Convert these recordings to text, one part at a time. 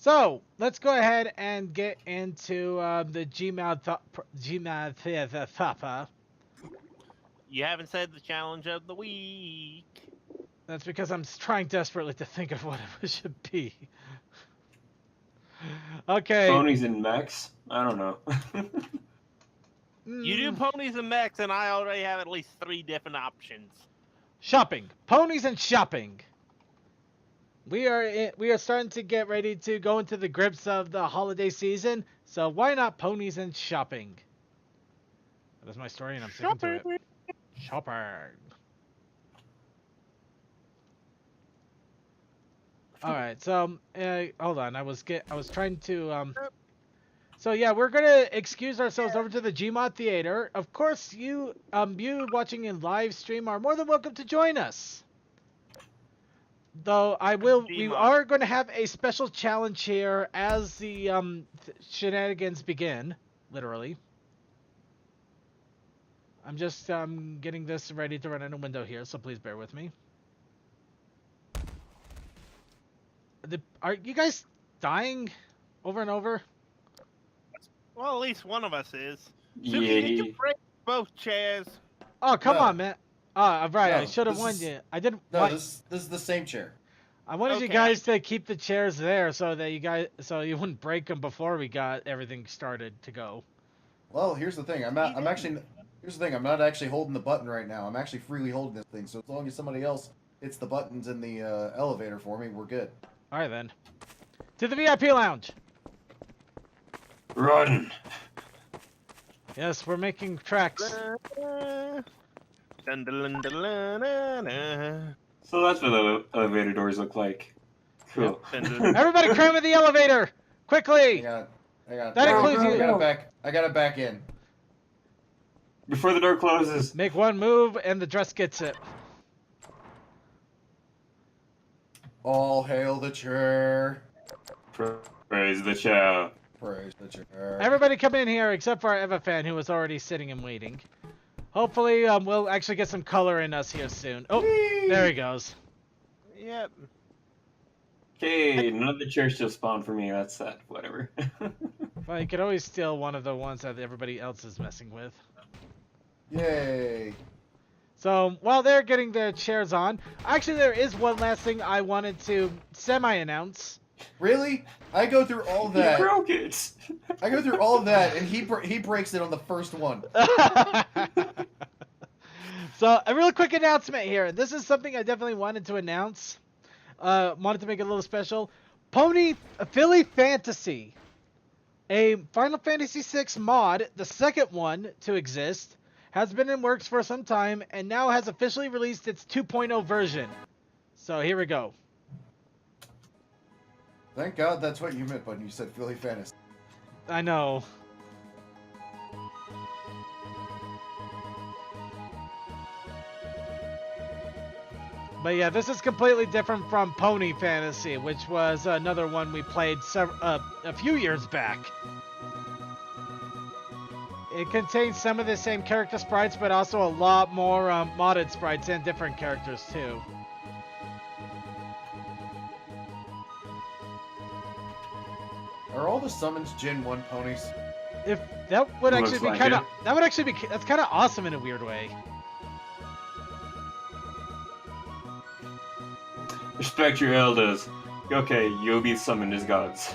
So let's go ahead and get into the Gmail. You haven't said the challenge of the week. That's because I'm trying desperately to think of what it should be. Okay. Ponies and mechs? I don't know. You do ponies and mechs, and I already have at least 3 different options. Shopping. Ponies and shopping. We are starting to get ready to go into the grips of the holiday season, so why not ponies and shopping? That's my story, and I'm sticking to it. Shopping. All right, so hold on. I was trying to So yeah, we're gonna excuse ourselves over to the Gmod Theater. Of course, you watching in live stream are more than welcome to join us. Though we are going to have a special challenge here as the shenanigans begin, literally. I'm just getting this ready to run in a window here, so please bear with me. Are you guys dying over and over? Well, at least one of us is. Yeah. Did you break both chairs? Oh, come on, man. Right, No, I should have won you. I didn't. No, this is the same chair. I wanted you guys to keep the chairs there so that you wouldn't break them before we got everything started to go. Well, here's the thing. Here's the thing. I'm not actually holding the button right now. I'm actually freely holding this thing. So as long as somebody else hits the buttons in the elevator for me, we're good. All right then. To the VIP lounge. Run. Yes, we're making tracks. So that's what the elevator doors look like. Cool. Everybody cram in the elevator! Quickly! I got That includes you. I got it back in. Before the door closes. Make one move and the dress gets it. All hail the chair. Praise the chow. Praise the chair. Everybody come in here except for our Eva fan who was already sitting and waiting. Hopefully, we'll actually get some color in us here soon. Oh, there he goes. Yep. Okay, none of the chairs still spawn for me. That's sad. Whatever. Well, you could always steal one of the ones that everybody else is messing with. Yay. So, while they're getting their chairs on, actually there is one last thing I wanted to semi-announce. Really? I go through all that. You broke it. I go through all of that, and he breaks it on the first one. So, a real quick announcement here. This is something I definitely wanted to announce. Wanted to make it a little special. Philly Fantasy. A Final Fantasy VI mod, the second one to exist, has been in works for some time, and now has officially released its 2.0 version. So, here we go. Thank God that's what you meant when you said Philly Fantasy. I know. But yeah, this is completely different from Pony Fantasy, which was another one we played a few years back. It contains some of the same character sprites, but also a lot more modded sprites and different characters too. Are all the summons Gen 1 ponies? If that would Looks actually be like kind of it. that's kind of awesome in a weird way. Respect your elders. Okay, you'll be summoned as gods.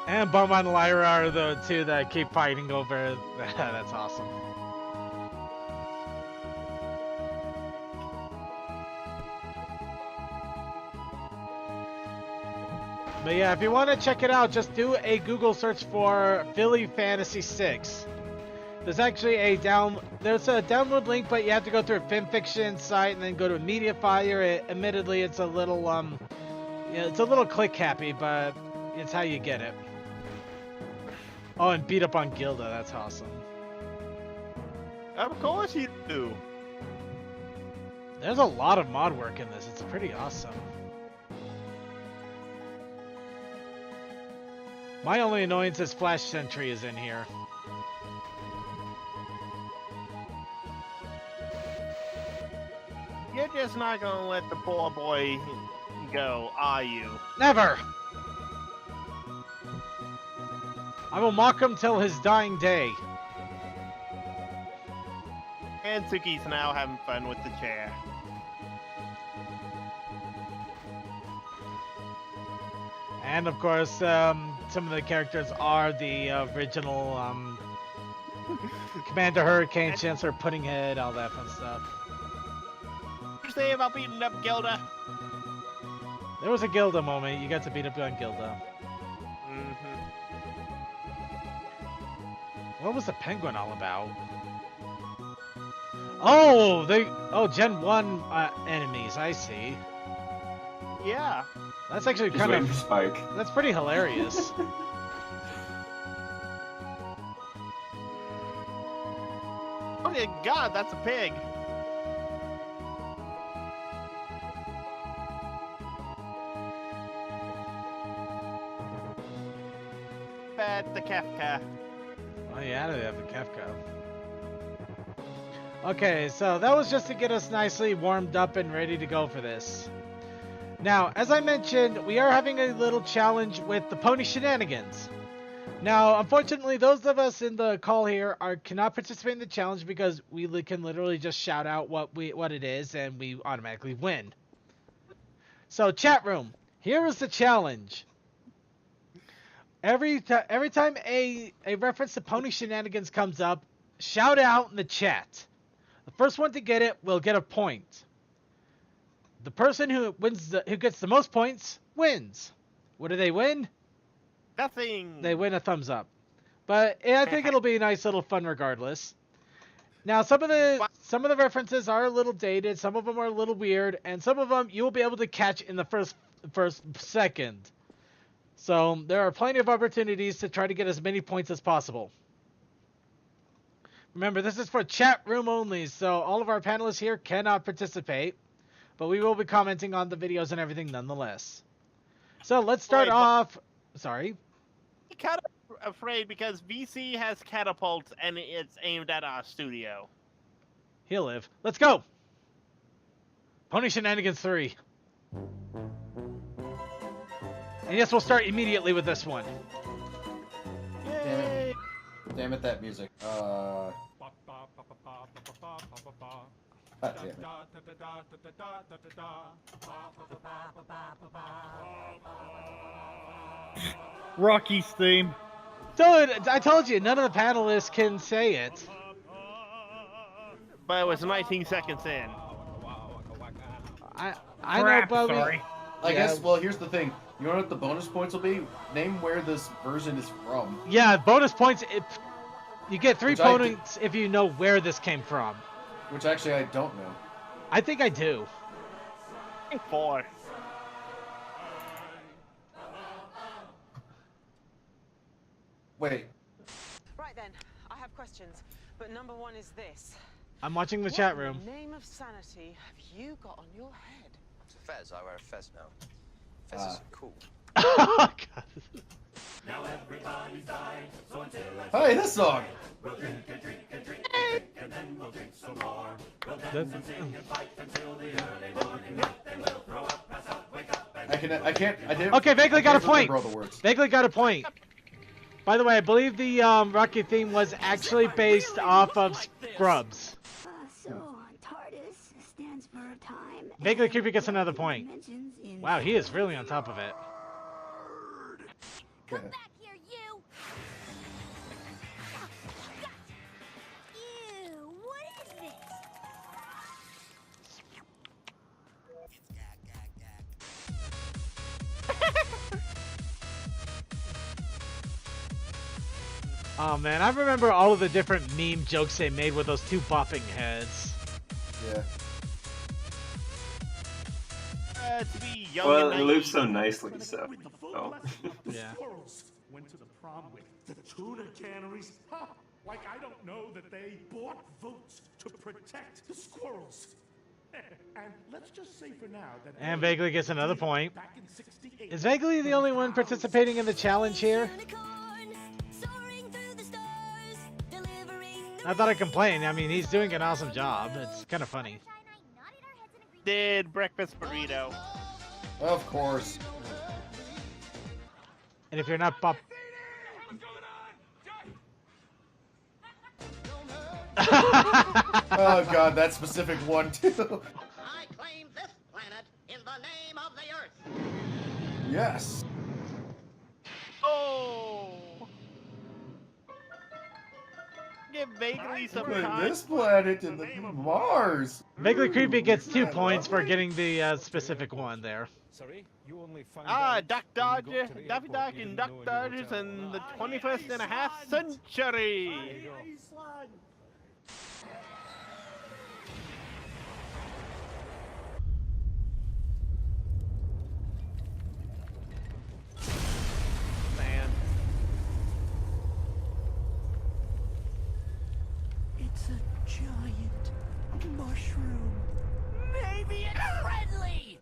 And Bum and Lyra are the two that keep fighting over. That's awesome. But yeah, if you want to check it out, just do a Google search for Philly Fantasy 6. There's actually there's a download link, but you have to go through a fanfiction site and then go to Mediafire. Admittedly, it's a little it's a little click happy, but it's how you get it. Oh, and beat up on Gilda. That's awesome. Of course you do. There's a lot of mod work in this. It's pretty awesome. My only annoyance is Flash Sentry is in here. You're just not gonna let the poor boy go, are you? Never! I will mock him till his dying day. And Suki's now having fun with the chair. And of course, some of the characters are the original Commander Hurricane, Chancellor Puddinghead, all that fun stuff. What you say about beating up Gilda? There was a Gilda moment. You got to beat up on Gilda. Mm-hmm. What was the penguin all about? Oh, Gen 1 enemies, I see. Yeah. That's actually Just kind waiting of, for Spike. that's pretty hilarious. Oh my god, that's a pig. Bad the Kafka. Oh yeah, they have the Kefka. Okay, so that was just to get us nicely warmed up and ready to go for this. Now, as I mentioned, we are having a little challenge with the pony shenanigans. Now, unfortunately, those of us in the call here cannot participate in the challenge because we can literally just shout out what it is and we automatically win. So, chat room, here is the challenge. Every time a reference to pony shenanigans comes up, shout out in the chat. The first one to get it will get a point. The person who gets the most points wins. What do they win? Nothing. They win a thumbs up. But I think it'll be a nice little fun regardless. Now, some of the references are a little dated, some of them are a little weird, and some of them you will be able to catch in the first second. So there are plenty of opportunities to try to get as many points as possible. Remember, this is for chat room only, so all of our panelists here cannot participate, but we will be commenting on the videos and everything nonetheless. So let's start off. Sorry. I'm kind of afraid because VC has catapults and it's aimed at our studio. He'll live. Let's go. Pony Shenanigans 3. And yes, we'll start immediately with this one. Yay! Damn it, that music. God damn it. Rocky's theme. Dude, I told you, none of the panelists can say it. But it was 19 seconds in. I Crap, know, but sorry. I guess, well, here's the thing. You know what the bonus points will be? Name where this version is from. Yeah, bonus points. You get 3 Which I points if you know where this came from. Which actually I don't know. I think I do. 4. Wait. Right then, I have questions, but number one is this. I'm watching the chat room. What in the name of sanity have you got on your head? It's a fez. I wear a fez now. Fez is cool. Oh, God. Hey, this song! I didn't. Okay, Vaguely got a point. All the words. Vaguely got a point. By the way, I believe the Rocky theme was actually based off of Scrubs. So, TARDIS stands for time. Vaguely Creepy gets another point. Wow, he is really on top of it. Come back here, you! Ew, what is this? Oh man, I remember all of the different meme jokes they made with those 2 bopping heads. Yeah. To be young Well, and it naive. loops so nicely, so. Oh. Yeah. Squirrels went to the prom with the tuna canneries. Like I don't know that they bought votes to protect the squirrels. And let's just say for now that And they Vaguely gets another did point. back in 68. Is Vaguely the only one participating in the challenge here? I thought I'd complain. I mean, he's doing an awesome job. It's kind of funny. Did breakfast burrito. Of course. And if you're not pop... Oh god, that specific one too. I claim this planet in the name of the Earth. Yes. Oh! Give Vaguely some Put time. this planet in the Mars. Vaguely Creepy gets 2 I points love for it. getting the specific one there. Sorry, you only find Duck Dodger, Daffy Duck and Duck Dodgers in the 21st and a half century. Man. It's a giant mushroom. Maybe it's friendly.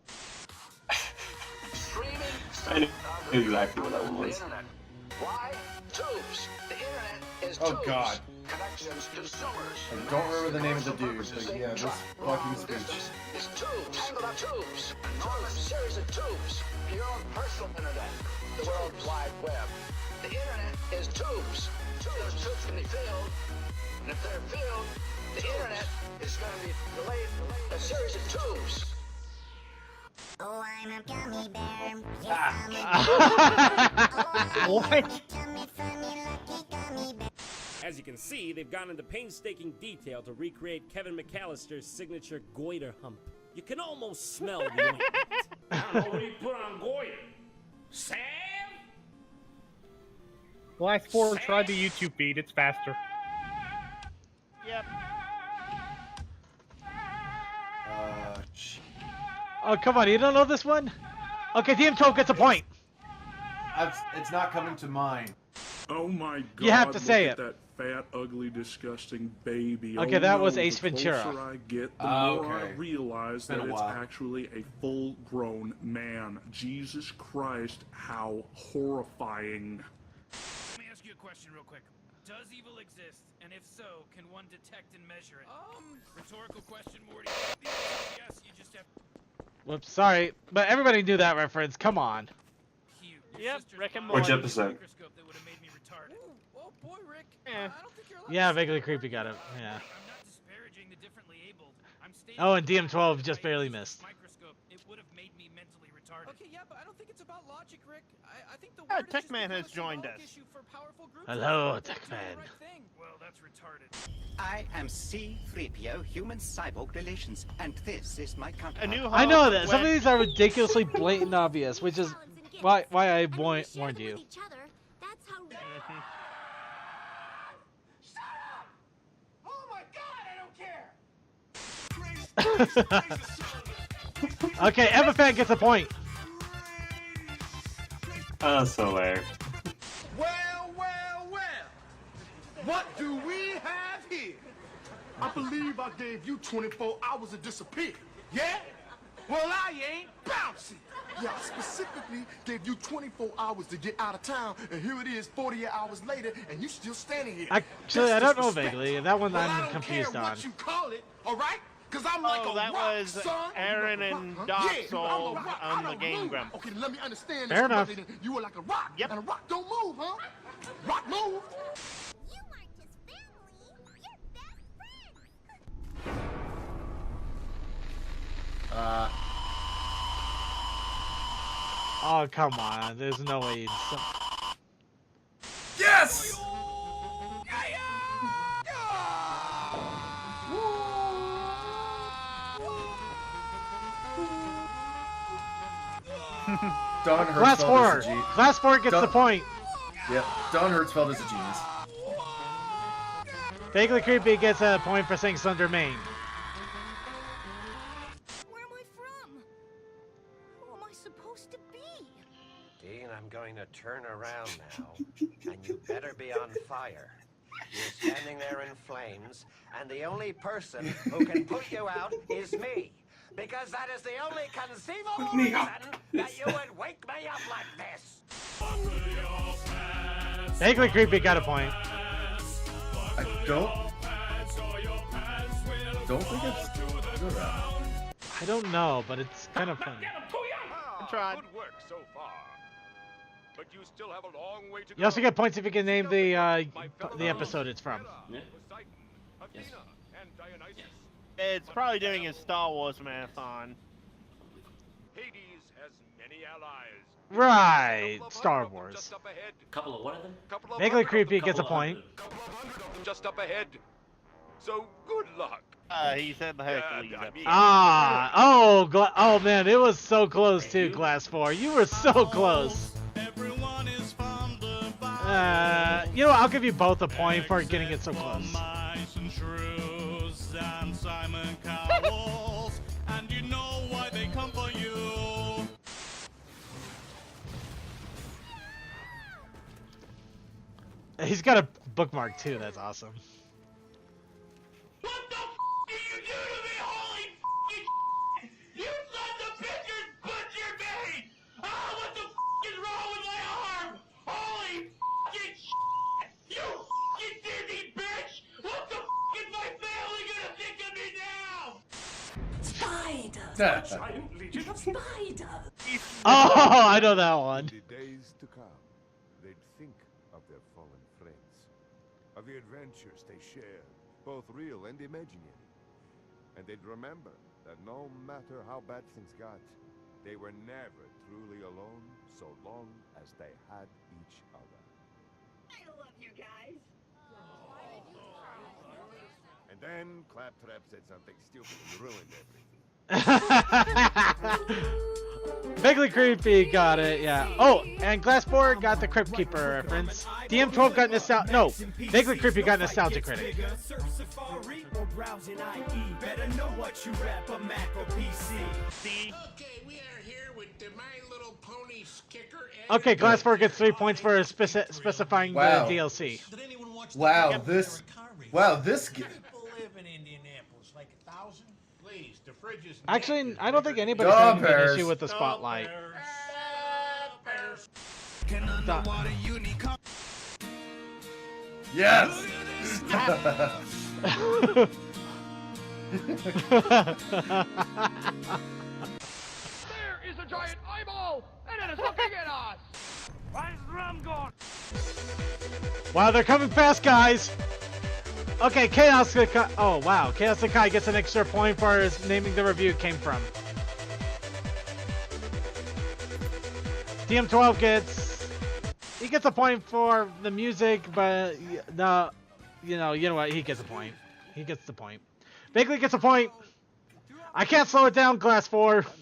I knew exactly what that one was. Why? Tubes. The internet is Oh god. Connections, consumers. I don't remember the name of the dude, but yeah, this fucking speech. It's tubes. Tangled up tubes. Enormous series of tubes. Your own personal internet. The World Wide Web. The internet is tubes. Those tubes can be filled. And if they're filled, the internet is going to be delayed a series of tubes. Oh, I'm a gummy bear. What? As you can see, they've gone into painstaking detail to recreate Kevin McAllister's signature goiter hump. You can almost smell the ointment. I don't know what do you put on goiter? Sam? Last 4, try the YouTube feed. It's faster. Yep. Shit. Oh, come on. You don't know this one? Okay, DM12 gets a point. It's not coming to mind. Oh my god. You have to say look it. at that fat, ugly, disgusting baby. Okay, Oh that no, was Ace the Ventura. closer I get, the more I Okay. realize Been that a it's while. actually a full-grown man. Jesus Christ, how horrifying. Let me ask you a question real quick. Does evil exist? And if so, can one detect and measure it? Rhetorical question, Morty. The answer is yes, you just have Whoops, sorry. But everybody knew that reference. Come on. cute. Yep, Rick and Which Morty. episode? Microscope that would have made me retarded. Oh boy, Rick. Eh. I don't think you're allowed Yeah, to say Vaguely that. Creepy got it. Yeah. I'm not disparaging the differently abled. I'm stating Oh, and that DM12 if just I barely used missed. Microscope, it would have made me mentally retarded. Okay, yeah, but I don't think it's about logic, Rick. I think the Ah, word has just Techman become has a joined symbolic us. issue for powerful groups Hello, that do the Techman. right thing. Well, that's retarded. I am C-3PO, human-cyborg relations, and this is my counterpart. A new I know host that. Some of went- these are ridiculously blatant obvious, which is why I warned you. That's how. Oh my god, I don't care! Okay, Evafan gets a point. Oh, so there. Well, well, well. What do we have here? I believe I gave you 24 hours to disappear. Yeah? Well, I ain't bouncing. Yeah, I specifically gave you 24 hours to get out of town, and here it is 48 hours later, and you still standing here. Actually, I That's don't know disrespect. vaguely. That one Well, I I'm don't confused care on. what you call it, all right? Cause I'm like Oh, a that rock, was son. Aaron and Doc Yeah, sold I'm a rock. I on the don't Game move. Grumps. Okay, let me understand Fair this enough. correctly then. You were like a rock, Yep. and a rock don't move, huh? Rock move. You aren't his family. You're best friends. Oh, come on. There's no way. Yes! Don Class Hertzfeld 4. is a genius. Class 4 gets the Don't- point. Yep, Don Hertzfeld is a genius. Vaguely Creepy gets a point for saying Slender Main. Where am I from? Who am I supposed to be? Dean, I'm going to turn around now, and you better be on fire. You're standing there in flames, and the only person who can put you out is me. Because that is the only conceivable reason that you would wake me up like this. Vaguely creepy got a point. I don't think it's good. I don't know, but it's kind of funny. Tried. Good work so far. But you still have a long way to go. You also get points if you can name the episode it's from. Yeah. Athena, and Dionysus. It's probably doing a Star Wars marathon. Hades has many allies. Right, Star Wars. Just up ahead. Couple of what of them? Couple of Vaguely hundred of creepy them. gets a point. Couple of hundred of them just up ahead. So good luck. He said the Hercules. I mean- Oh man, it was so close too, Glass 4. You were so close. You know what, I'll give you both a point for getting it so close. He's got a bookmark too, that's awesome. What the f*** did you do to me? Holy f***ing shit! You sons of bitches butchered me! Oh, what the f*** is wrong with my arm? Holy f***ing shit! You f***ing dizzy bitch! What the f*** is my family gonna think of me now? Spiders! Spiders! Oh, I know that one. In the days to come, they'd think of their fallen friends, of the adventures they shared, both real and imaginary. And they'd remember that no matter how bad things got, they were never truly alone so long as they had each other. I love you guys! And then Claptrap said something stupid and ruined everything. Vaguely creepy got it, yeah. Oh, and Glassboard got the Crypt Keeper reference. DM12 got nostalgia. No, Vaguely creepy got nostalgia critic. See? Okay, we are here with the My Little Ponies kicker. Okay, Glassboard gets 3 points for specifying Wow. the DLC. Wow, this People live in Indianapolis, like 1,000. Please, the fridge is. Actually, I don't think anybody's Dog having an bears. issue with the spotlight. yes. There is a giant eyeball, and it is looking at us. Why is the rum gone? Wow, they're coming fast, guys. Okay, Chaos Sakai. Oh wow, Chaos Sakai gets an extra point for his naming the review came from. DM12 gets a point for the music, but no, you know what? He gets a point. He gets the point. Vaguely gets a point. I can't slow it down, Glass 4. I'm sorry,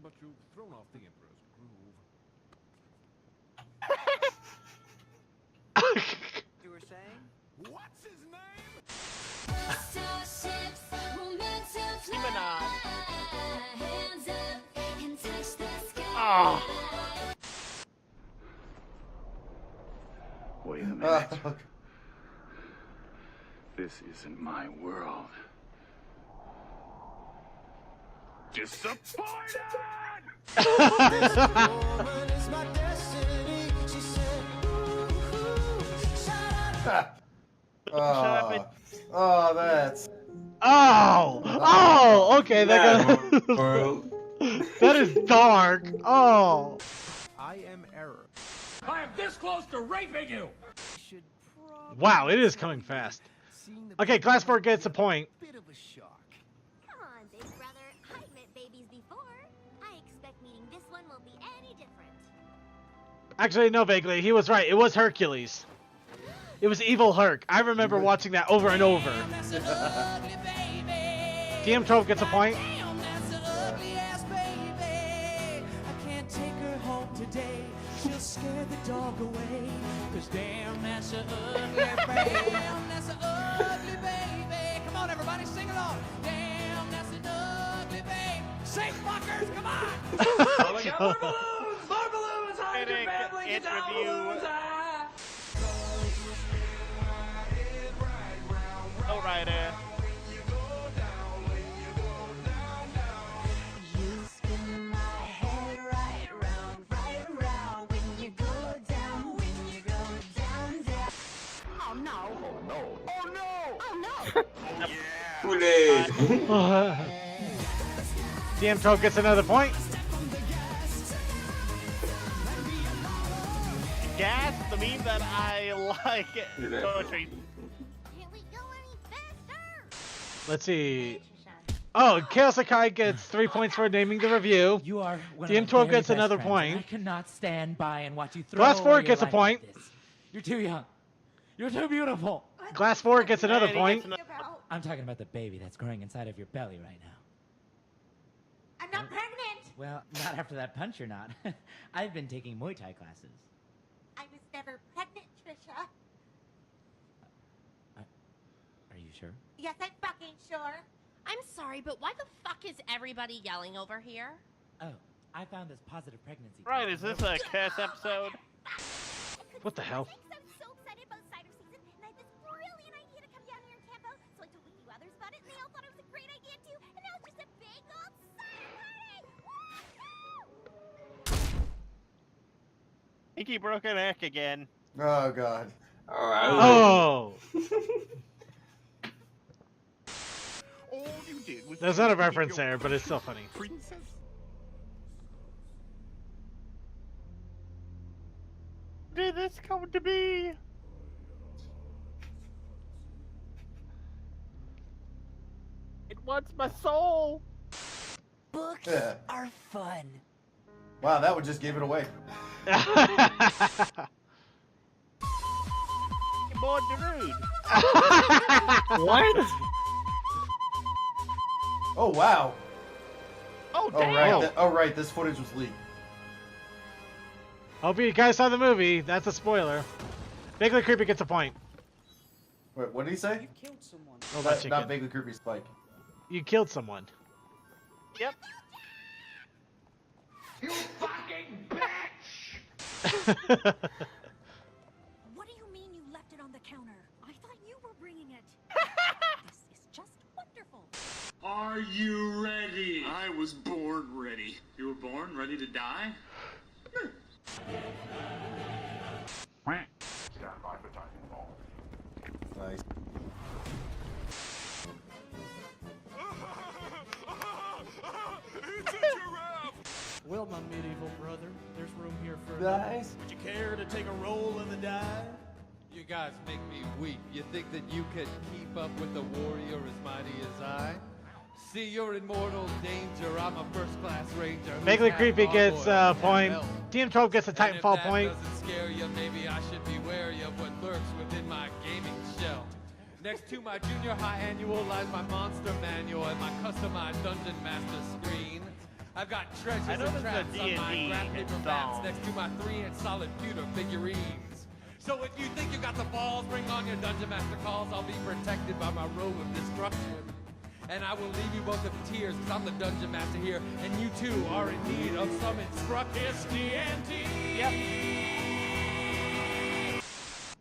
but you've thrown off the Emperor's groove. You were saying? What's his name? Oh. Wait a minute. This isn't my world. Disappointed! Oh, that's. Oh, okay. That is dark. Oh. I am error. I am this close to raping you! Wow, it is coming fast. Okay, Glassboard gets a point. Bit of a shock. Come on, big brother. I've met babies before. I expect meeting this one will be any different. Actually, no, Vaguely. He was right. It was Hercules. It was Evil Herc. I remember watching that over and over. DM12 gets a point. Scare the dog away, 'cause damn, that's a ugly baby. Damn, that's a ugly baby. Come on, everybody, sing along. Damn, that's an ugly baby. Sing, fuckers, come on. Oh my God, more balloons! More balloons! Hide your Critic, family! it Get down, review. balloons! Ah! Ryder. Oh no! Oh no! Oh no! Oh no! Kool-Aid. DM12 gets another point. Gas, the meme that I like. Poetry. Can't we go any faster? Let's see. Oh, Chaos Akai gets 3 points for naming the review. You are one DM12 of my very gets best another friends, and I point. cannot stand by and watch you throw Glass away Forward your gets a life point. like this. You're too young. You're too beautiful. Glass Forward gets another And he point. gets I'm talking about the baby that's growing inside of your belly right now. I'm not pregnant. Well, not after that punch, you're not. I've been taking Muay Thai classes. I was never pregnant, Trisha. Are you sure? Yes, I'm fucking sure. I'm sorry, but why the fuck is everybody yelling over here? Oh, I found this positive pregnancy. Right, is this a Cass episode? What the hell? I'm so excited about cider season, and I had this brilliant idea to come down here and camp out. So I told a few others about it, and they all thought it was a great idea too. And now it's just a big old cider party. Inky broke a neck again. Oh god. Oh! All you did was There's not a reference there, but it's still funny. princess. Did this come to be? It wants my soul. Books Yeah. are fun. Wow, that one just gave it away. Boy, Darude. What? Oh wow. Oh Oh damn. right. Oh right. This footage was leaked. Hope you guys saw the movie. That's a spoiler. Vaguely Creepy gets a point. Wait, what did he say? Killed someone. Oh, that Not chicken. vaguely creepy Spike. You killed someone. Yep. You fucking bitch! What do you mean you left it on the counter? I thought you were bringing it. This is just wonderful. Are you ready? I was born ready. You were born ready to die? Stand by for timing ball. Nice. Well, my medieval brother, there's room here for Nice. Would you care to take a roll in the dive? You guys make me weep. You think that you could keep up with the warrior as mighty as I? See, you're in mortal danger. I'm a first-class ranger. who's Vaguely half Creepy gargoyle gets and a half point. elf. DM12 gets a And if Titanfall that point. doesn't scare you, maybe I should be wary of what lurks within my gaming shell. Next to my junior high annual lies my monster manual and my customized dungeon master screen. I've got treasures I know and this is a traps on my D&D graph paper mats song. next to my 3-inch solid pewter figurines. So if you think you got the balls, bring on your dungeon master calls. I'll be protected by my robe of destruction. And I will leave you both in tears, cause I'm the dungeon master here, and you too are in need of some instruction. TNT! Yep.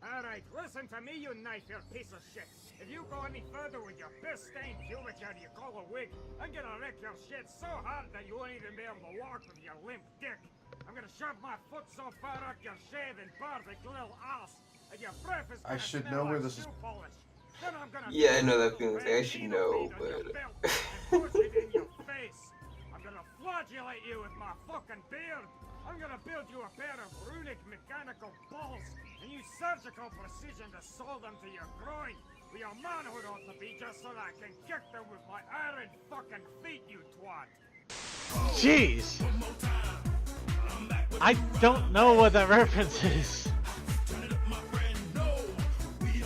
Alright, listen to me, you knife-eared piece of shit. If you go any further with your piss-stained pubic hair you call a wig, I'm gonna wreck your shit so hard that you won't even be able to walk with your limp dick. I'm gonna shove my foot so far up your shaven, bardic little ass, and your breath is I gonna should smell know where like this is. shoe polish. Then I'm gonna Yeah, I know that feeling. I should know, but push it in your face. I'm gonna flagellate you with my fucking beard. I'm gonna build you a pair of runic mechanical balls and use surgical precision to sew them to your groin. Where your manhood ought to be just so that I can kick them with my iron fucking feet, you twat. Jeez. I don't know what that reference is.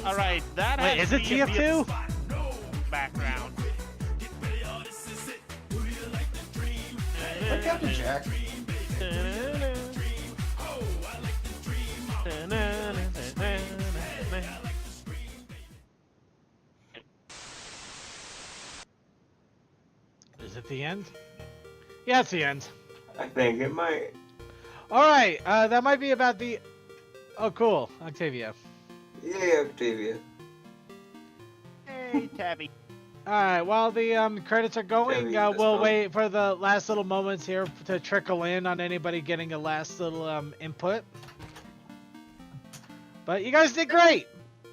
All right, that Wait, has is it to be a TF2? background. Is that Captain Jack? Is it the end? Yeah, it's the end. I think it might. Alright, that might be about the... Oh, cool. Octavia. Yeah, Octavia. Yay, Tabby. Alright, while the credits are going, Yeah, we'll wait for the last little moments here to trickle in on anybody getting a last little input. But you guys did great!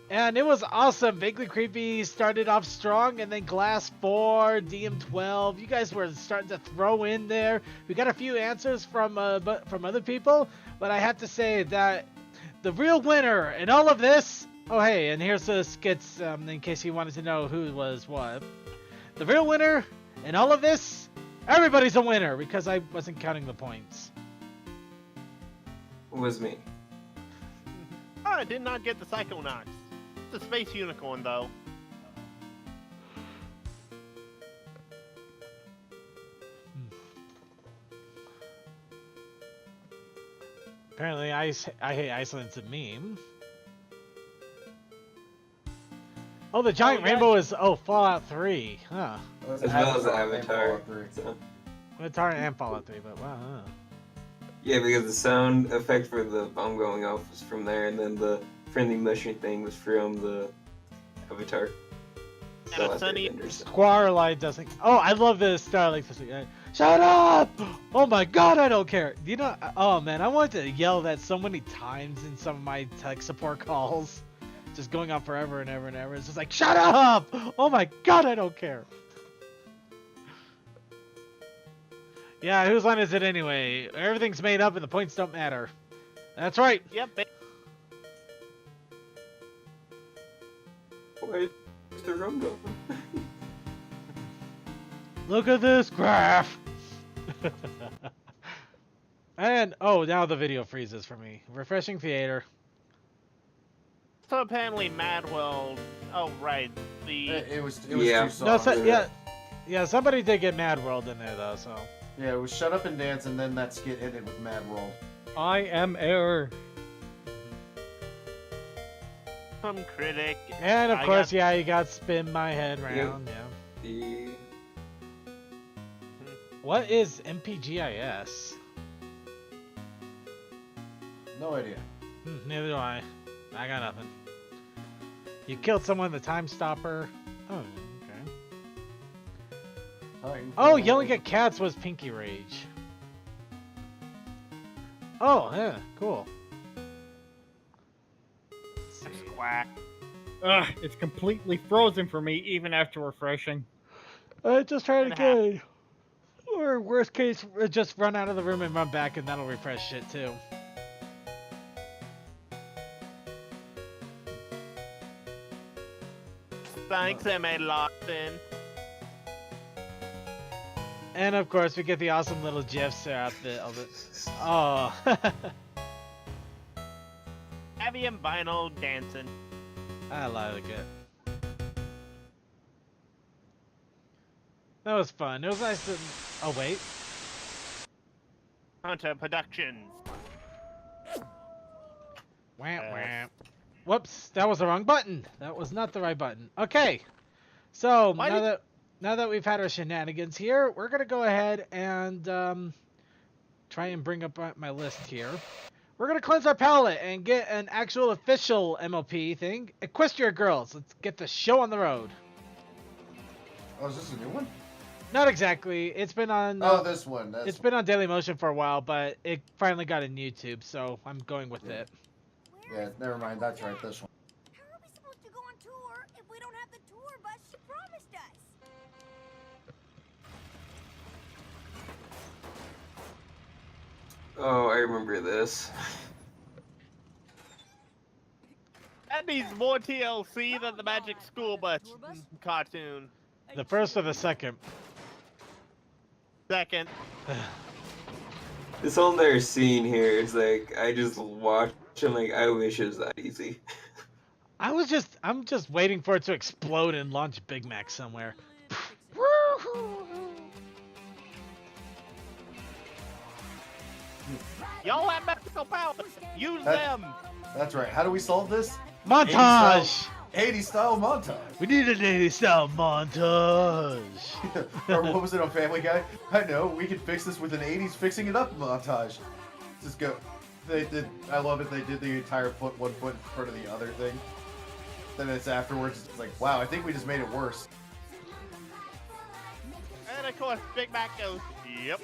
And it was awesome. Vaguely Creepy started off strong, and then Glass 4, DM12. You guys were starting to throw in there. We got a few answers from other people, but I have to say that the real winner in all of this. Oh hey, and here's the skits in case you wanted to know who was what. The real winner in all of this, everybody's a winner because I wasn't counting the points. It was me. I did not get the Psychonauts. The space unicorn, though. Apparently, I Hate Iceland's a meme. Oh, the giant rainbow is Fallout 3, huh? As well as Avatar. So. Avatar and Fallout 3, but wow. Huh. Yeah, because the sound effect for the bomb going off was from there, and then the friendly mushroom thing was from the Avatar. And a sunny Squarlight doesn't. Oh, I love this Starlight. Shut up! Oh my god, I don't care. You know, oh man, I wanted to yell that so many times in some of my tech support calls. Just going on forever and ever and ever. It's just like, shut up! Oh my god, I don't care. Yeah, whose line is it anyway? Everything's made up and the points don't matter. That's right. Yep. Where's the room going? Look at this graph. And oh, now the video freezes for me. Refreshing theater. So apparently Mad World. Oh right, it was yeah. 2 songs. No, yeah, somebody did get Mad World in there though. So yeah, it was Shut Up and Dance, and then that skit ended with Mad World. I am error. Some critic. And of course, yeah, you got Spin My Head Round. Yeah. What is MPGIS? No idea. Neither do I. I got nothing. You killed someone with a time stopper. Oh, okay. Oh, yelling at cats was Pinky Rage. Oh, yeah, cool. Quack. Ugh, it's completely frozen for me even after refreshing. Just try it again. Or worst case, just run out of the room and run back and that'll refresh shit too. Thanks, M.A. Lawson. And of course, we get the awesome little gifs throughout of it. Oh. Abby and Vinyl dancing. I like it. That was fun. It was nice to... Oh, wait. Hunter Productions. Wham. Whoops, that was the wrong button. That was not the right button. Okay, so now that we've had our shenanigans here, we're gonna go ahead and try and bring up my list here. We're gonna cleanse our palate and get an actual official MLP thing. Equestria Girls. Let's get the show on the road. Oh, is this a new one? Not exactly. It's been on. This one. It's been on Dailymotion for a while, but it finally got in YouTube, so I'm going with it. Yeah, never mind. That's right. This one. How are we supposed to go on tour if we don't have the tour bus she promised us? Oh, I remember this. That needs more TLC than the Magic School Bus cartoon. The first or the second? Second. This whole entire scene here is like, I just watch and like, I wish it was that easy. I'm just waiting for it to explode and launch Big Mac somewhere. Y'all have magical powers. Use them. That's right. How do we solve this? Montage. 80s style montage. We need an 80s style montage. Or what was it on Family Guy? I know. We can fix this with an 80s fixing it up montage. Just go. They did. I love it. They did the entire one foot in front of the other thing. then it's afterwards. It's like, wow, I think we just made it worse. And of course, Big Mac goes, yep.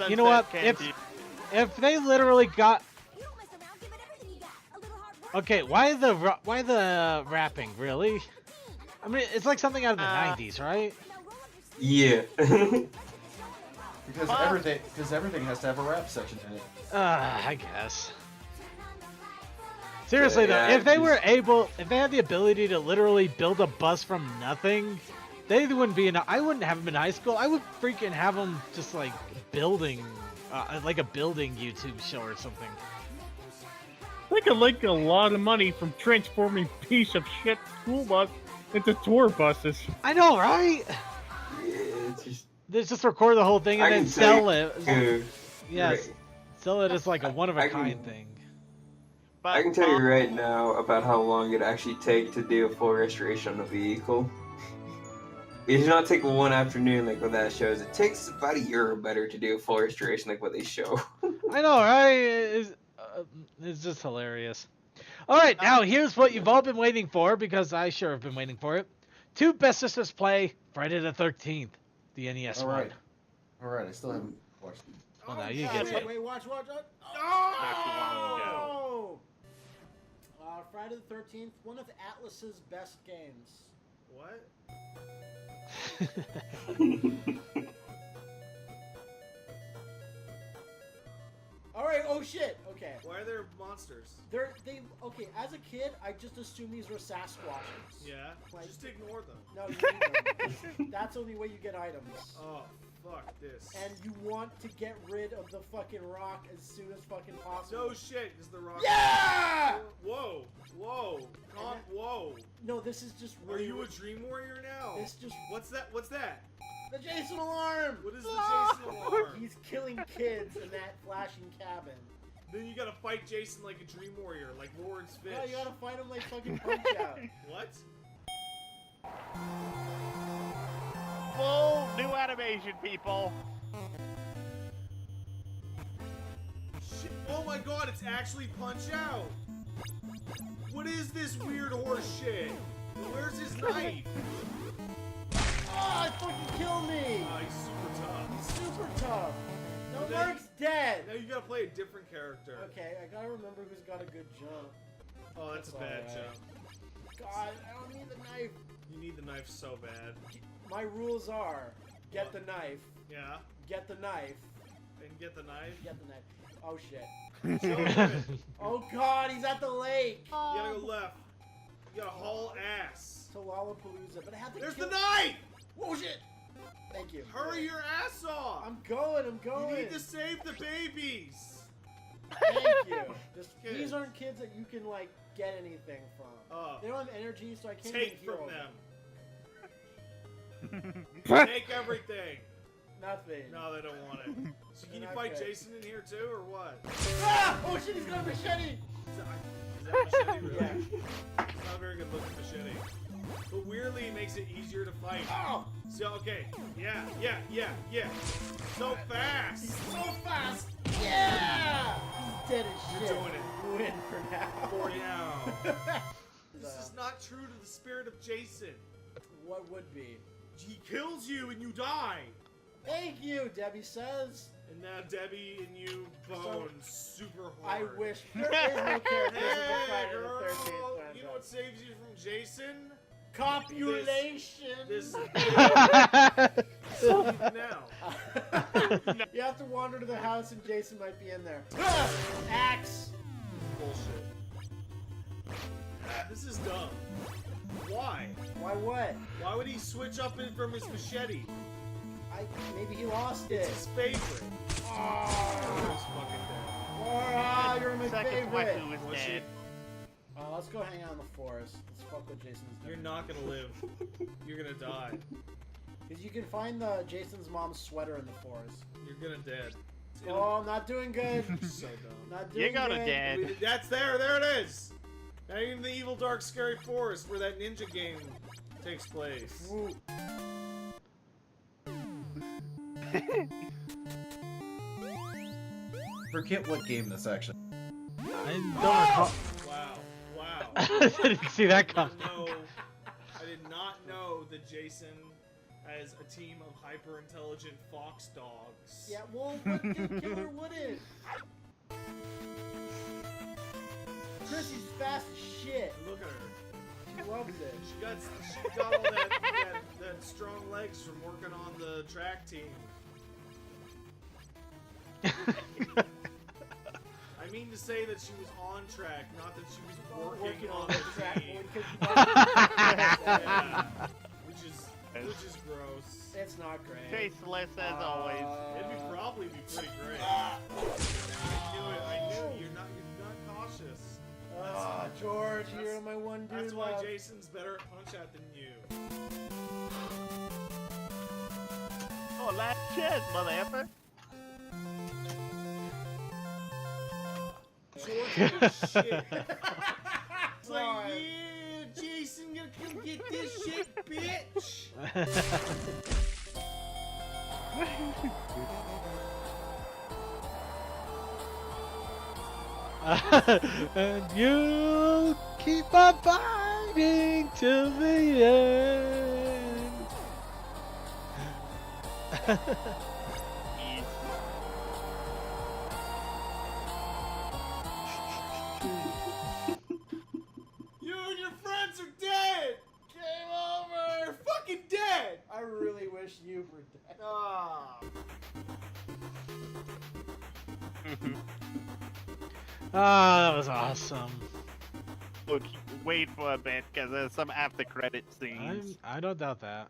You know what? If they literally got. Okay, why the rapping? Really? I mean, it's like something out of the '90s, right? Yeah. Because everything has to have a rap section in it. I guess. Seriously though, if they had the ability to literally build a bus from nothing, they wouldn't be I wouldn't have them in high school. I would freaking have them just like building, like a building YouTube show or something. They could make a lot of money from transforming piece of shit school bus into tour buses. I know, right? They just record the whole thing and then sell it. Yes, sell it as like a one-of-a-kind thing. I can tell you right now about how long it actually take to do a full restoration on a vehicle. It does not take one afternoon like what that shows. It takes about a year or better to do a full restoration like what they show. I know, right? It's just hilarious. All right, now here's what you've all been waiting for, because I sure have been waiting for it. 2 Best Sisters play Friday the 13th, the NES one. All right, I still haven't watched it. Well, now you get it. Wait, watch. Not too long ago. Friday the 13th, one of Atlas's best games. What? All right. Oh shit. Okay. Why are there monsters? Okay. As a kid, I just assumed these were Sasquatches. Yeah. Like, just ignore them. No, you need them. That's the only way you get items. Oh, fuck this. And you want to get rid of the fucking rock as soon as fucking possible. No shit. Is the rock? Yeah. Whoa. Whoa. No, this is just. Are you a dream warrior now? This just. What's that? What's that? The Jason alarm! What is the Jason alarm? He's killing kids in that flashing cabin. Then you gotta fight Jason like a dream warrior, like Lawrence Fish. No, you gotta fight him like fucking Punch Out. What? Full new animation, people. Shit. Oh my god, it's actually Punch Out! What is this weird horse shit? Where's his knife? Oh, it fucking killed me! Oh, he's super tough. He's super tough. No, But Mark's dead! Now you gotta play a different character. Okay, I gotta remember who's got a good jump. Oh, that's a bad alright. jump. God, I don't need the knife. You need the knife so bad. My rules are, get the knife. Yeah. Get the knife. And get the knife? Get the knife. Oh shit. Oh god, he's at the lake! You gotta go left. You gotta haul ass. To Lollapalooza, but I have to There's kill... the knife! Whoa, shit! Thank you. Hurry your ass off! I'm going. You need to save the babies! Thank you. These aren't kids that you can, like, get anything from. They don't have energy, so I can't Take even heal from them. Take everything! Nothing. No, they don't want it. So can you They're fight not good. Jason in here too, or what? Ah! Oh shit, he's got a machete! Is that machete really? Yeah. It's not a very good looking machete. But weirdly, it makes it easier to fight. Oh! So, okay. Yeah. So fast! He's so fast! Yeah! He's dead as shit. You're doing it. Win for now. For now. This is not true to the spirit of Jason. What would be? He kills you and you die. Thank you, Debbie says. And now Debbie and you bone super I hard. wish there is no characters in the Hey, Friday girl! the 13th. You know what saves you from Jason? Copulation. This now. You have to wander to the house and Jason might be in there. Axe. Bullshit. This is dumb. Why? Why what? Why would he switch up in from his machete? Maybe he lost it. It's his favorite. Oh, He's fucking dead. Laura, you're my Second favorite. waifu is Was she? dead. Let's go hang out in the forest. Let's fuck with Jason's dad. You're not gonna live. You're gonna die. Because you can find the Jason's mom's sweater in the forest. You're gonna dead. Oh, I'm not doing good. So dumb. Not doing You're gonna good. dead. That's there it is! Now you're in the evil, dark, scary forest where that ninja game takes place. Woo. Forget what game this actually. don't recall. Wow. Wow. I didn't see that coming. I did not know that Jason has a team of hyper-intelligent fox dogs. Yeah, well, what good killer wouldn't? Chrissy's fast as shit. Look at her. She loves it. She got all that strong legs from working on the track team. I mean to say that she was on track, not that she was working on the team. Yeah. Which is gross. It's not great. Tasteless as always. It'd probably be pretty great. I knew you're not cautious. George, you're my one dude. That's why Jason's better at Punch Out than you. Oh, last chance, mother effer. George, shit. It's like, yeah, Jason, gonna come get this shit, bitch. And you keep on fighting till the end. You and your friends are dead. Game over. You're fucking dead. I really wish you were dead. That was awesome. Look, wait for a bit, because there's some after credit scenes. I don't doubt that.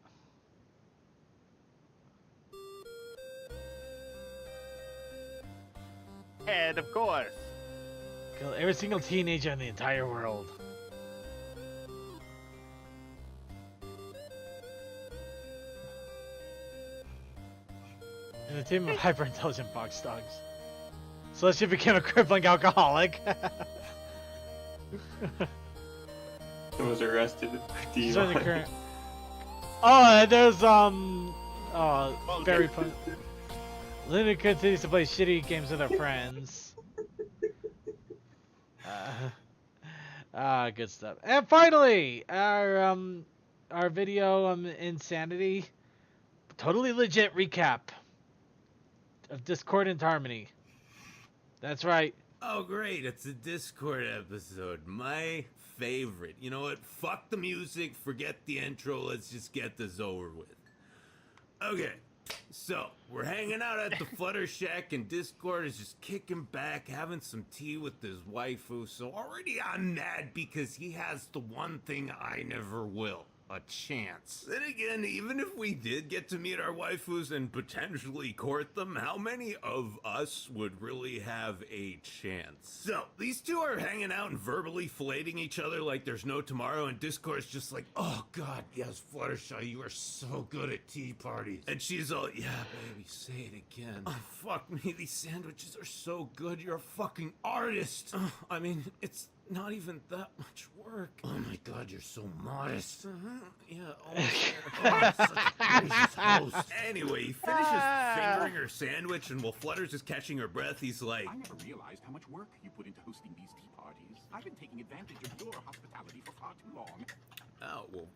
And of course. Kill every single teenager in the entire world. And a team of hyper-intelligent fox dogs. So she became a crippling alcoholic. He was arrested. She's on the current. Oh, and there's very fun. Linda continues to play shitty games with her friends. Good stuff. And finally, our video Insanity, totally legit recap of Discord and Harmony. That's right. Oh, great. It's a Discord episode. My favorite. You know what? Fuck the music. Forget the intro. Let's just get this over with. Okay. So, we're hanging out at the Flutter Shack and Discord is just kicking back, having some tea with his waifu. So already I'm mad because he has the one thing I never will. A chance. Then again, even if we did get to meet our waifus and potentially court them, how many of us would really have a chance? So, these two are hanging out and verbally filleting each other like there's no tomorrow, and Discord's just like, oh god, yes, Fluttershy, you are so good at tea parties. And she's all, yeah, baby, say it again. Oh, fuck me, these sandwiches are so good, you're a fucking artist. I mean, it's not even that much work. Oh my god, you're so modest. Yeah, such a gracious host. Anyway, he finishes fingering her sandwich, and while Flutters is catching her breath, he's like, I never realized how much work you put into hosting these tea parties. I've been taking advantage of your hospitality for far too long. oh, well,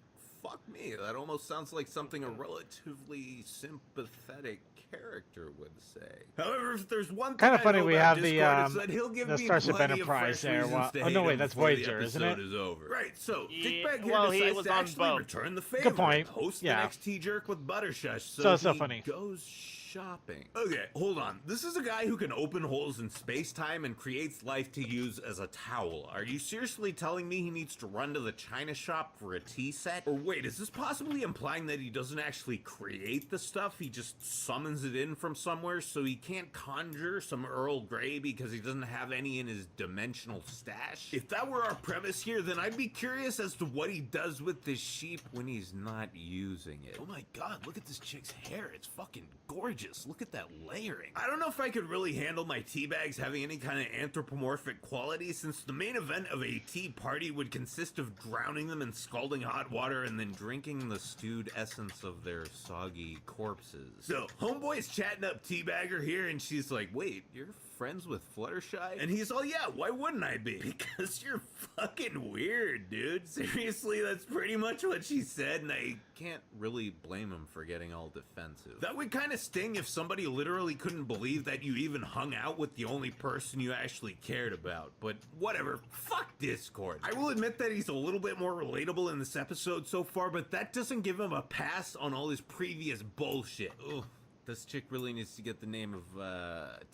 fuck me. That almost sounds like something a relatively sympathetic character would say. However, if there's one thing Kind of I funny know we about have Discord, it's that he'll give the me Starship plenty of Enterprise fresh there. reasons to Oh hate no, wait, him that's before the Voyager, isn't episode it? is over. Right, so Yeah, Dickbag here well, he decides was to on actually both. return the favor. Good point. Host Yeah. the next T-Jerk with Buttershush, So so he funny. goes shopping. Okay, hold on. This is a guy who can open holes in space-time and creates life to use as a towel. Are you seriously telling me he needs to run to the China shop for a tea set? Or wait, is this possibly implying that he doesn't actually create the stuff? He just summons it in from somewhere, so he can't conjure some Earl Grey because he doesn't have any in his dimensional stash? If that were our premise here, then I'd be curious as to what he does with this sheep when he's not using it. Oh my god, look at this chick's hair. It's fucking gorgeous. Look at that layering. I don't know if I could really handle my tea bags having any kind of anthropomorphic quality, since the main event of a tea party would consist of drowning them in scalding hot water and then drinking the stewed essence of their soggy corpses. So, homeboy's chatting up Teabagger here, and she's like, wait, you're friends with Fluttershy? And he's all, yeah, why wouldn't I be? Because you're fucking weird, dude. Seriously, that's pretty much what she said, and I can't really blame him for getting all defensive. That would kind of sting if somebody literally couldn't believe that you even hung out with the only person you actually cared about. But whatever, fuck Discord. I will admit that he's a little bit more relatable in this episode so far, but that doesn't give him a pass on all his previous bullshit. Ugh. This chick really needs to get the name of,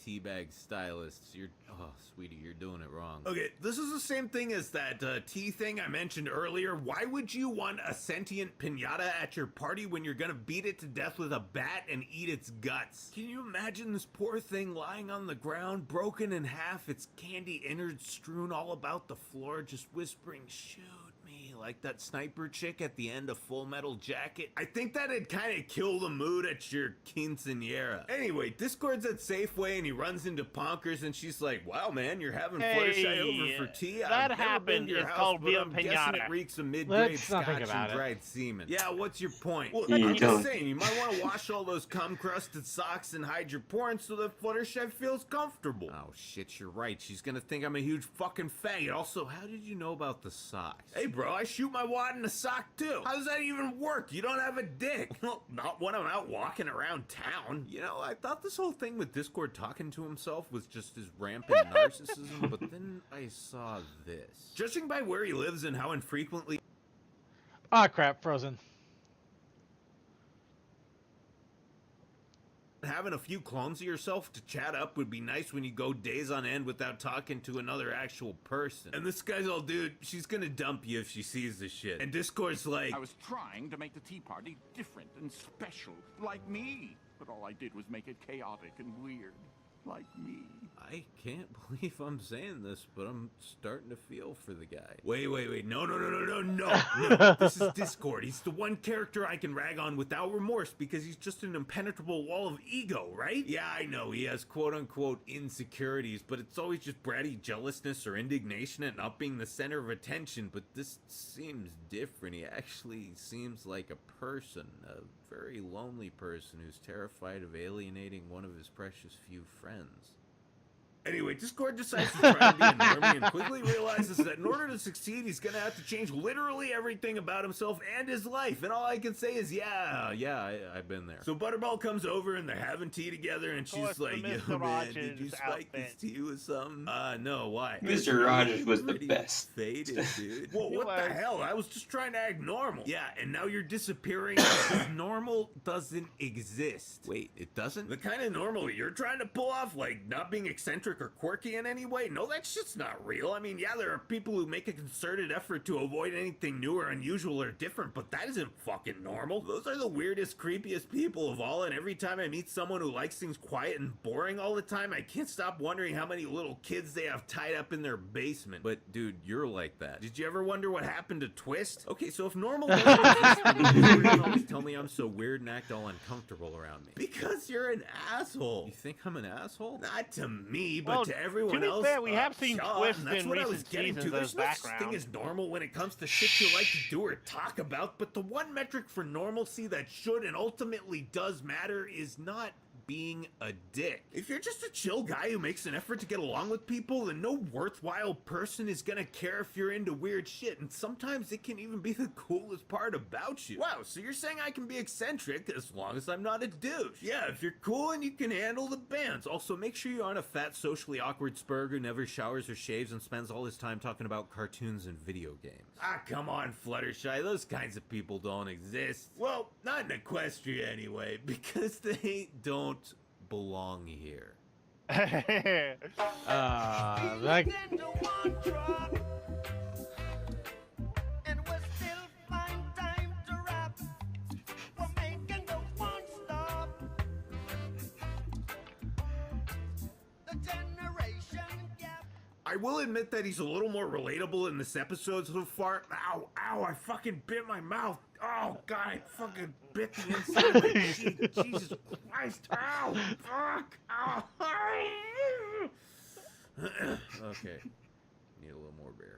Teabag Stylist. Oh, sweetie, you're doing it wrong. Okay, this is the same thing as that, tea thing I mentioned earlier. Why would you want a sentient piñata at your party when you're gonna beat it to death with a bat and eat its guts? Can you imagine this poor thing lying on the ground, broken in half, its candy innards strewn all about the floor, just whispering, shoot me, like that sniper chick at the end of Full Metal Jacket? I think that'd kind of kill the mood at your quinceañera. Anyway, Discord's at Safeway and he runs into Ponkers and she's like, wow man, you're having Fluttershy over for tea? That happened. It's called being I'm guessing piñata. It reeks of mid-grade Let's not scotch think about and it. dried semen. Yeah, what's your point? Well, You I'm don't. just saying, you might want to wash all those cum-crusted socks and hide your porn so that Fluttershy feels comfortable. Oh shit, you're right. She's gonna think I'm a huge fucking faggot. Also, how did you know about the socks? Hey bro, I shoot my wad in a sock too. How does that even work? You don't have a dick. Well, not when I'm out walking around town. You know, I thought this whole thing with Discord talking to himself was just his rampant narcissism, but then I saw this. Judging by where he lives and how infrequently... Ah, crap, frozen. Having a few clones of yourself to chat up would be nice when you go days on end without talking to another actual person. And this guy's all, dude, she's gonna dump you if she sees this shit. And Discord's like... I was trying to make the tea party different and special, like me. But all I did was make it chaotic and weird, like me. I can't believe I'm saying this, but I'm starting to feel for the guy. Wait. No. This is Discord. He's the one character I can rag on without remorse because he's just an impenetrable wall of ego, right? Yeah, I know he has quote-unquote insecurities, but it's always just bratty jealousness or indignation at not being the center of attention. But this seems different. He actually seems like a person, a very lonely person who's terrified of alienating one of his precious few friends. Anyway, Discord decides to try to be a normie and quickly realizes that in order to succeed, he's gonna have to change literally everything about himself and his life. And all I can say is, yeah, I've been there. So Butterball comes over and they're having tea together, and she's like, yo, man, did you spike this tea with something? No, why? Mr. Rogers was the best. Faded, dude. Whoa, what the hell? I was just trying to act normal. Yeah, and now you're disappearing because normal doesn't exist. Wait, it doesn't? The kind of normal you're trying to pull off, like not being eccentric or quirky in any way? No, that shit's not real. I mean, yeah, there are people who make a concerted effort to avoid anything new or unusual or different, but that isn't fucking normal. Those are the weirdest, creepiest people of all, and every time I meet someone who likes things quiet and boring all the time, I can't stop wondering how many little kids they have tied up in their basement. But, dude, you're like that. Did you ever wonder what happened to Twist? Okay, so if normal doesn't exist, you always tell me I'm so weird and act all uncomfortable around me. Because you're an asshole. You think I'm an asshole? Not to me, but to everyone else. To be fair, we have seen Sean, Twist that's in what I was recent getting to. seasons There's as no such background. thing as normal when it comes to shit you like to do or talk about, but the one metric for normalcy that should and ultimately does matter is not being a dick. If you're just a chill guy who makes an effort to get along with people, then no worthwhile person is gonna care if you're into weird shit, and sometimes it can even be the coolest part about you. Wow, so you're saying I can be eccentric as long as I'm not a douche? Yeah, if you're cool and you can handle the bands. Also, make sure you aren't a fat, socially awkward spurg who never showers or shaves and spends all his time talking about cartoons and video games. Ah, come on, Fluttershy, those kinds of people don't exist. Well, not in Equestria anyway, because they don't belong here. Like... I will admit that he's a little more relatable in this episode so far. Ow, I fucking bit my mouth. Oh, God, I fucking bit the inside of my cheek. Jesus Christ. Ow, fuck. Ow. Okay. Need a little more beer.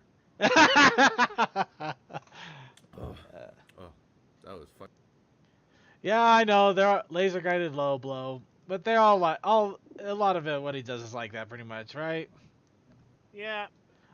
Oh, that was fucking... Yeah, I know. There are laser guided low blow. But they're all like a lot of it. What he does is like that, pretty much, right? Yeah.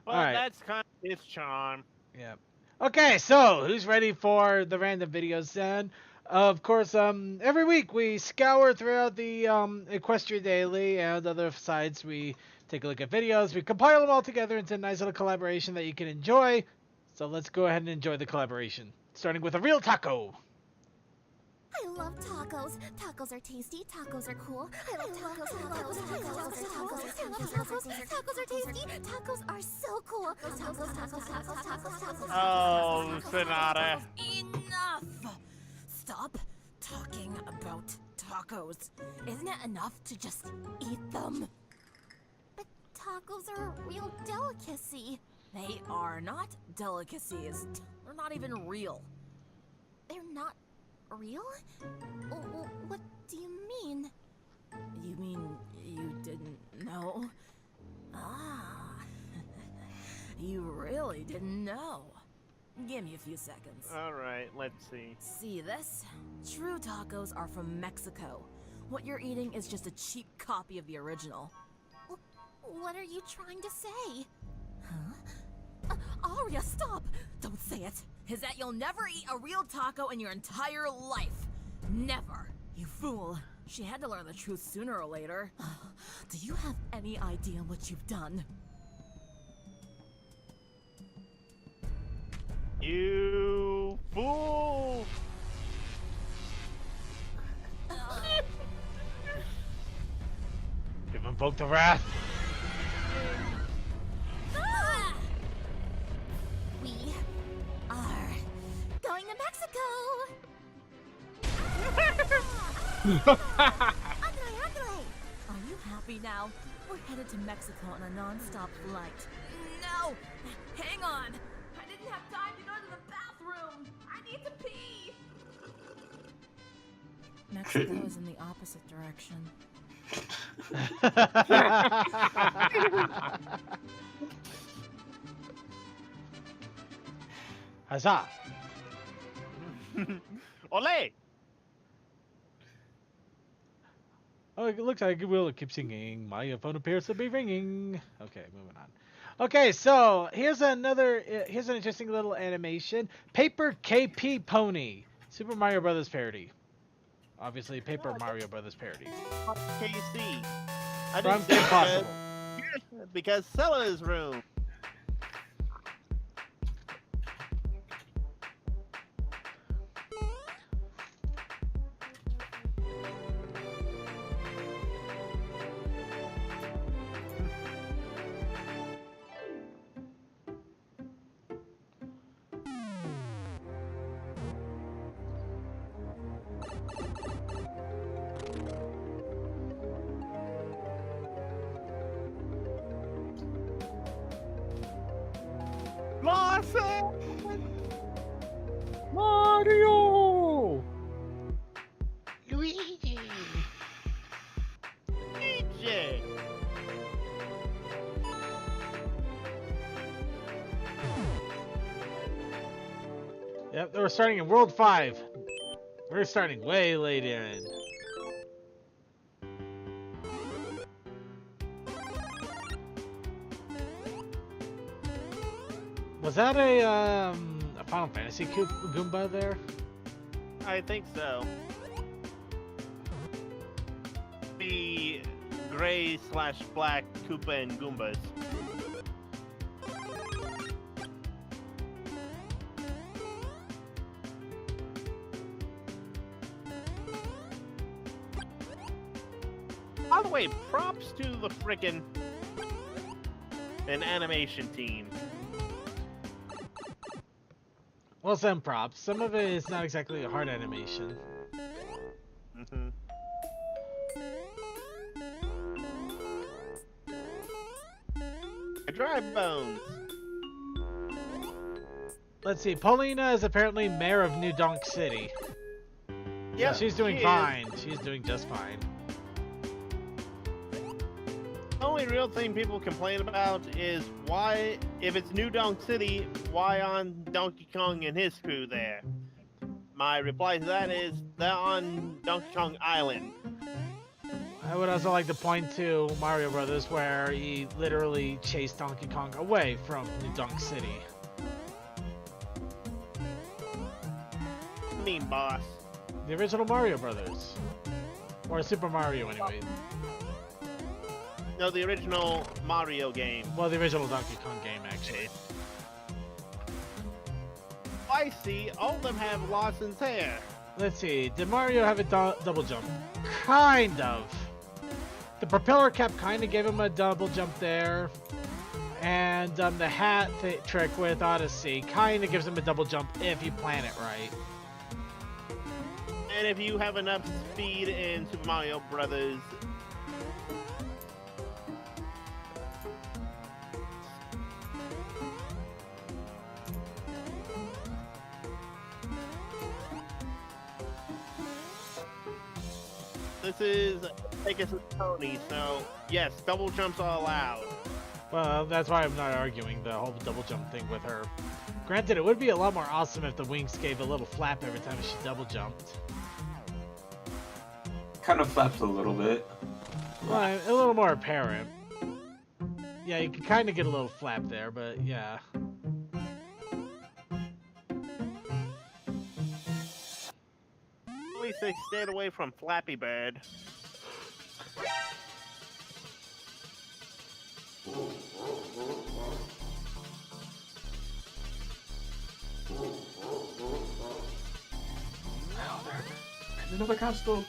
Well, All right. that's kind of its charm. Yeah. Okay, so who's ready for the random videos then? Of course, every week we scour throughout the Equestria Daily and other sites. We take a look at videos. We compile them all together into a nice little collaboration that you can enjoy. So let's go ahead and enjoy the collaboration. Starting with a real taco. I love tacos. Tacos are tasty. Tacos are cool. I love tacos. Tacos are tasty. Tacos are so cool. Tacos. Oh, Sonata. Enough! Stop talking about tacos. Isn't it enough to just eat them? But tacos are a real delicacy. They are not delicacies. They're not even real. They're not real? What do you mean? You mean you didn't know? Ah. You really didn't know. Give me a few seconds. Alright, let's see. See this? True tacos are from Mexico. What you're eating is just a cheap copy of the original. What are you trying to say? Huh? Aria, stop! Don't say it! Is that you'll never eat a real taco in your entire life. Never. You fool. She had to learn the truth sooner or later. Do you have any idea what you've done? You fool! You've invoked the wrath. We are going to Mexico. Are you happy now? We're headed to Mexico on a non-stop flight. No! Hang on! I didn't have time to go to the bathroom! I need to pee! Mexico is in the opposite direction. Huzzah! Ole! Oh, it looks like it will keep singing. My phone appears to be ringing. Okay, moving on. Okay, so here's an interesting little animation. Paper KP Pony, Super Mario Brothers parody. Obviously, Paper Mario Brothers parody. KC. From Kim Possible. Because Cella's room. Lawson! Mario! Luigi! DJ! Yep, we're starting in World 5. We're starting way late in. Was that a Final Fantasy Goomba there? I think so. The gray/black Koopa and Goombas. By the way, props to the frickin' animation team. Well, some props. Some of it is not exactly a hard animation. Mm-hmm. Dry bones. Let's see. Paulina is apparently mayor of New Donk City. Yeah, she's doing she fine. She's doing just fine. The only real thing people complain about is why, if it's New Donk City, why on Donkey Kong and his crew there? My reply to that is they're on Donkey Kong Island. I would also like to point to Mario Brothers, where he literally chased Donkey Kong away from New Donk City. Mean boss. The original Mario Brothers. Or Super Mario, anyway. No, the original Mario game. Well, the original Donkey Kong game, actually. I see. All of them have Lawson's hair. Let's see. Did Mario have a double jump? Kind of. The propeller cap kind of gave him a double jump there. And the hat trick with Odyssey kind of gives him a double jump if you plan it right. And if you have enough speed in Super Mario Brothers, this is Vegas and Tony, so yes, double jumps are allowed. Well, that's why I'm not arguing the whole double jump thing with her. Granted, it would be a lot more awesome if the wings gave a little flap every time she double jumped. Kind of flaps a little bit. Well, a little more apparent. Yeah, you can kind of get a little flap there, but yeah. At least they stayed away from Flappy Bird. Another castle.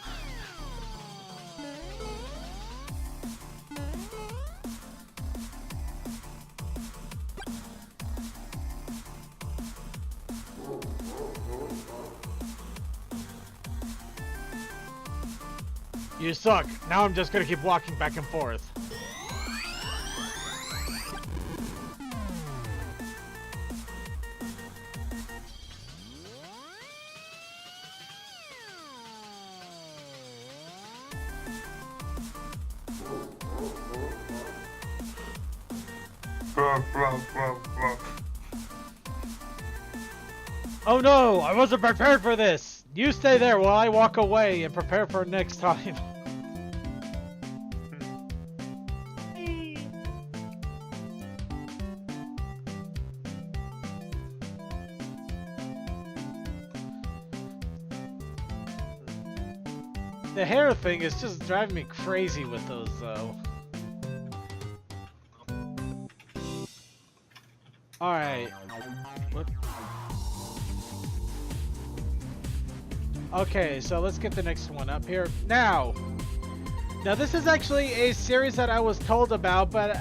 You suck. Now I'm just gonna keep walking back and forth. Oh no, I wasn't prepared for this. You stay there while I walk away and prepare for next time. The hair thing is just driving me crazy with those, though. Alright. Okay, so let's get the next one up here. Now this is actually a series that I was told about, but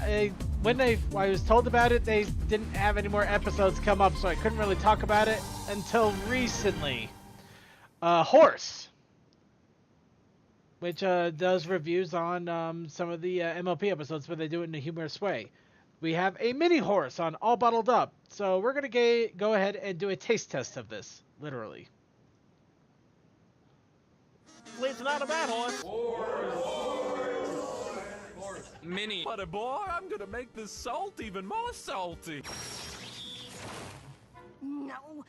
when I was told about it, they didn't have any more episodes come up, so I couldn't really talk about it until recently. Horse, which does reviews on some of the MLP episodes, but they do it in a humorous way. We have a mini horse on All Bottled Up, so we're going to go ahead and do a taste test of this, literally. It's not a bad horse. Mini. But boy, I'm gonna make this salt even more salty. No.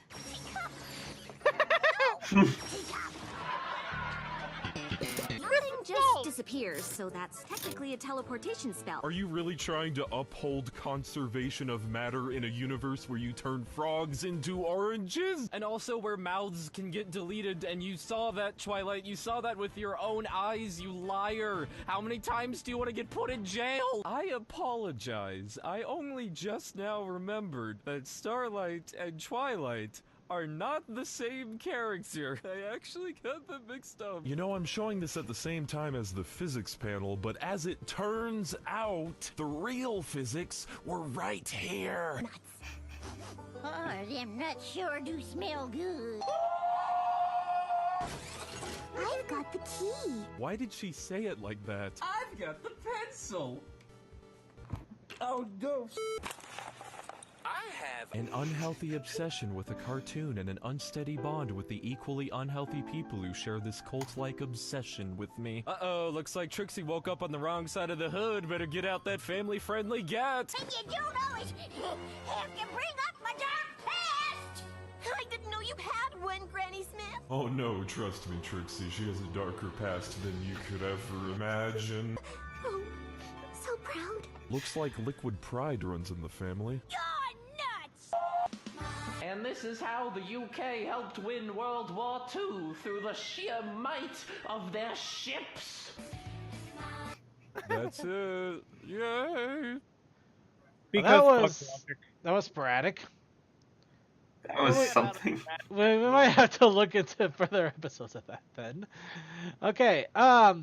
Everything just disappears, so that's technically a teleportation spell. Are you really trying to uphold conservation of matter in a universe where you turn frogs into oranges? And also where mouths can get deleted, and you saw that, Twilight. You saw that with your own eyes, you liar. How many times do you want to get put in jail? I apologize. I only just now remembered that Starlight and Twilight are not the same character. I actually got them mixed up. You know, I'm showing this at the same time as the physics panel, but as it turns out, the real physics were right here. Nuts. Oh, them nuts sure do smell good. I've got the key. Why did she say it like that? I've got the pencil. Oh, no. I have an unhealthy obsession with a cartoon and an unsteady bond with the equally unhealthy people who share this cult-like obsession with me. Uh-oh, looks like Trixie woke up on the wrong side of the hood. Better get out that family-friendly gat. And you don't always have to bring up my dark past. I didn't know you had one, Granny Smith. Oh no, trust me, Trixie, she has a darker past than you could ever imagine. Oh, so proud. Looks like liquid pride runs in the family. You're nuts! And this is how the UK helped win World War II through the sheer might of their ships. That's it. Yay! Well, that was sporadic. That was something. We might have to look into further episodes of that then. Okay,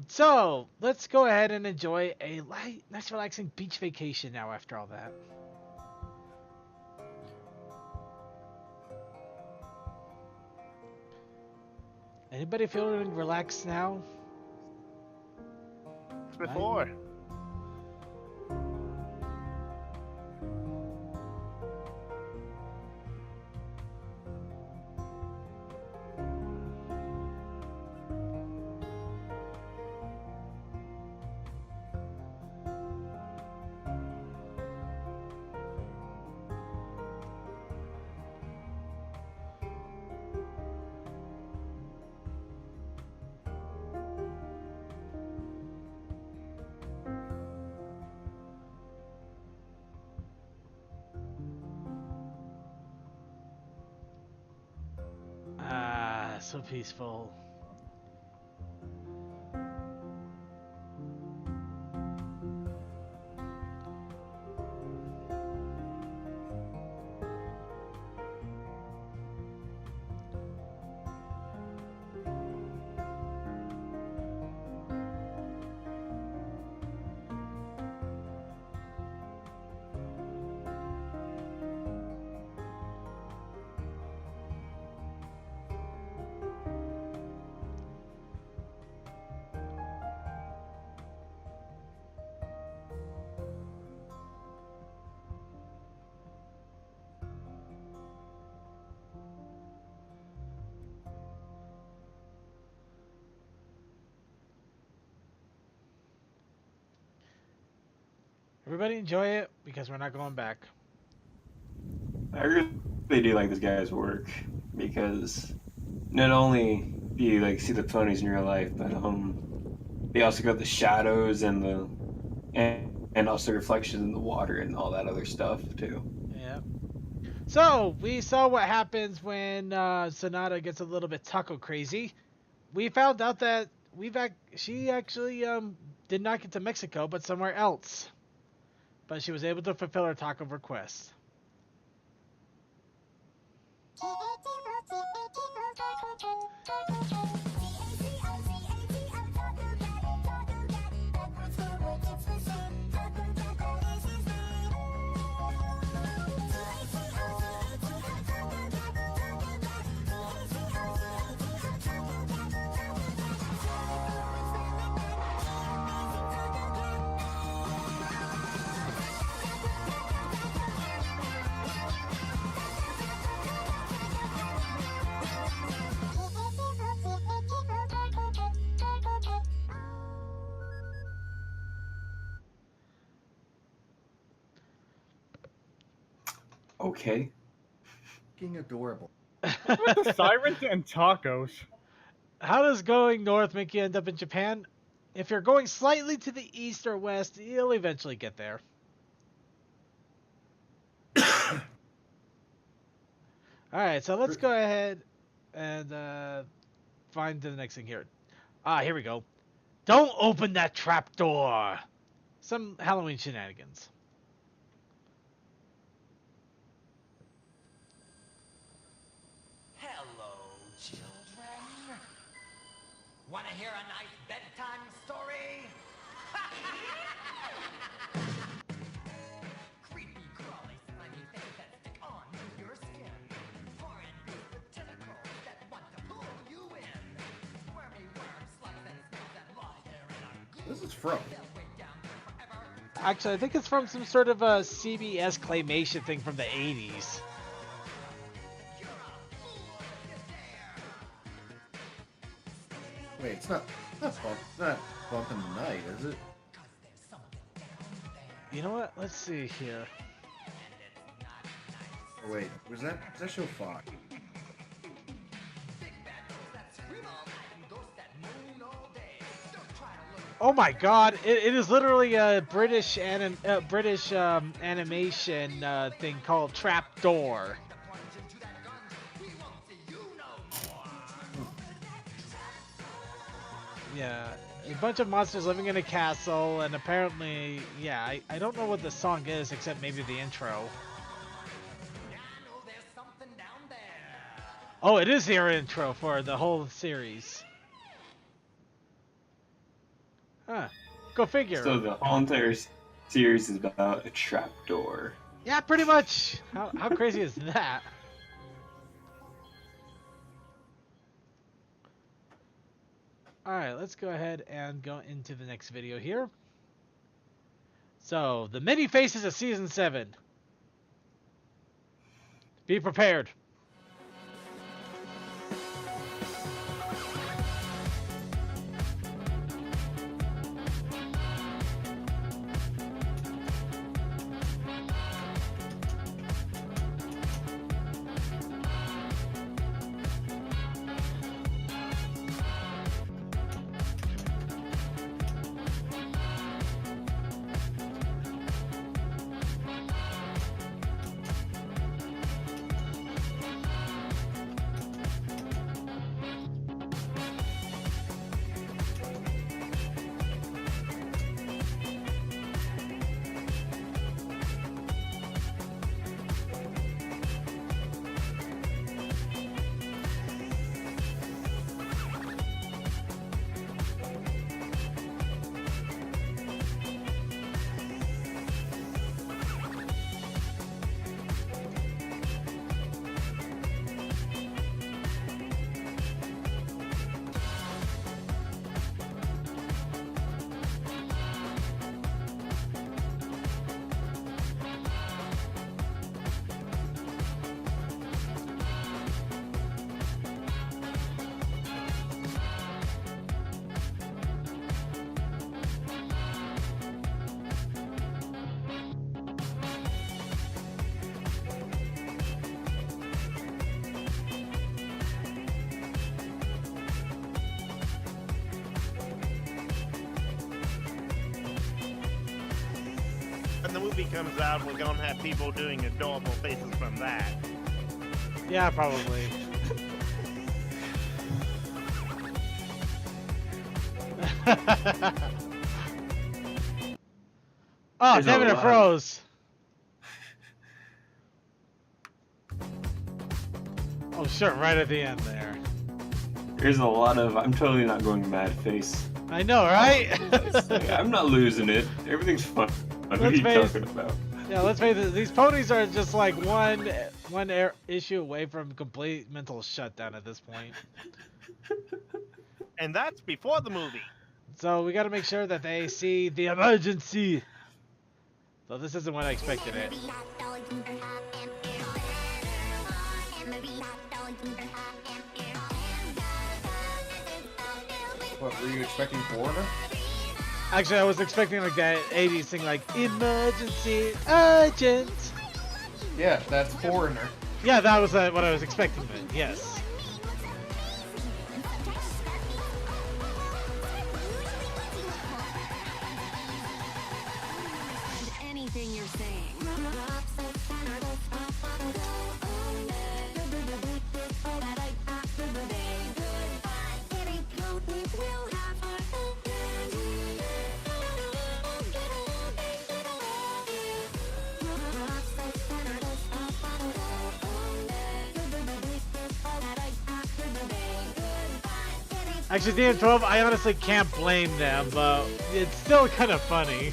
so let's go ahead and enjoy a light, nice, relaxing beach vacation now after all that. Anybody feeling relaxed now? Before. So peaceful. Everybody enjoy it because we're not going back. I really do like this guy's work because not only do you like see the ponies in real life, but they also got the shadows and and also reflections in the water and all that other stuff too. Yeah. So we saw what happens when Sonata gets a little bit taco crazy. We found out that she actually did not get to Mexico, but somewhere else. But she was able to fulfill her taco request. Okay. Fucking adorable. With the sirens and tacos. How does going north make you end up in Japan? If you're going slightly to the east or west, you'll eventually get there. Alright, so let's go ahead and find the next thing here. Here we go. Don't open that trap door! Some Halloween shenanigans. Hello, children. Want to hear a nice bedtime story? Creepy, crawly, slimy things that stick onto your skin. Foreign beasts with tentacles that want to pull you in. Squirmy worms, slugs, and snails that lie there in a goo. This is from. Actually, I think it's from some sort of a CBS claymation thing from the 80s. Wait, it's not Bump in the Night, is it? You know what? Let's see here. Oh, wait, was that show Fox? Oh my God! It is literally a British animation thing called Trapdoor. Yeah, a bunch of monsters living in a castle, and apparently, yeah, I don't know what the song is except maybe the intro. Oh, it is their intro for the whole series. Huh. Go figure. So the whole entire series is about a trapdoor. Yeah, pretty much. How crazy is that? Alright, let's go ahead and go into the next video here. So, the many faces of Season 7. Be prepared. When the movie comes out, we're gonna have people doing adorable faces from that. Yeah, probably. Oh, damn it, it froze. Oh, sure, right at the end there. There's a lot of I'm totally not going mad face. I know, right? I'm not losing it. Everything's fun. What are you talking about? Yeah, let's face it. These ponies are just like one issue away from complete mental shutdown at this point. And that's before the movie. So we got to make sure that they see the emergency. So this isn't what I expected it. What, were you expecting Foreigner? Actually, I was expecting like that 80s thing like, emergency, urgent. Yeah, that's Foreigner. Yeah, that was what I was expecting then, yes. Anything you're saying. Actually, DM12, I honestly can't blame them, but it's still kind of funny.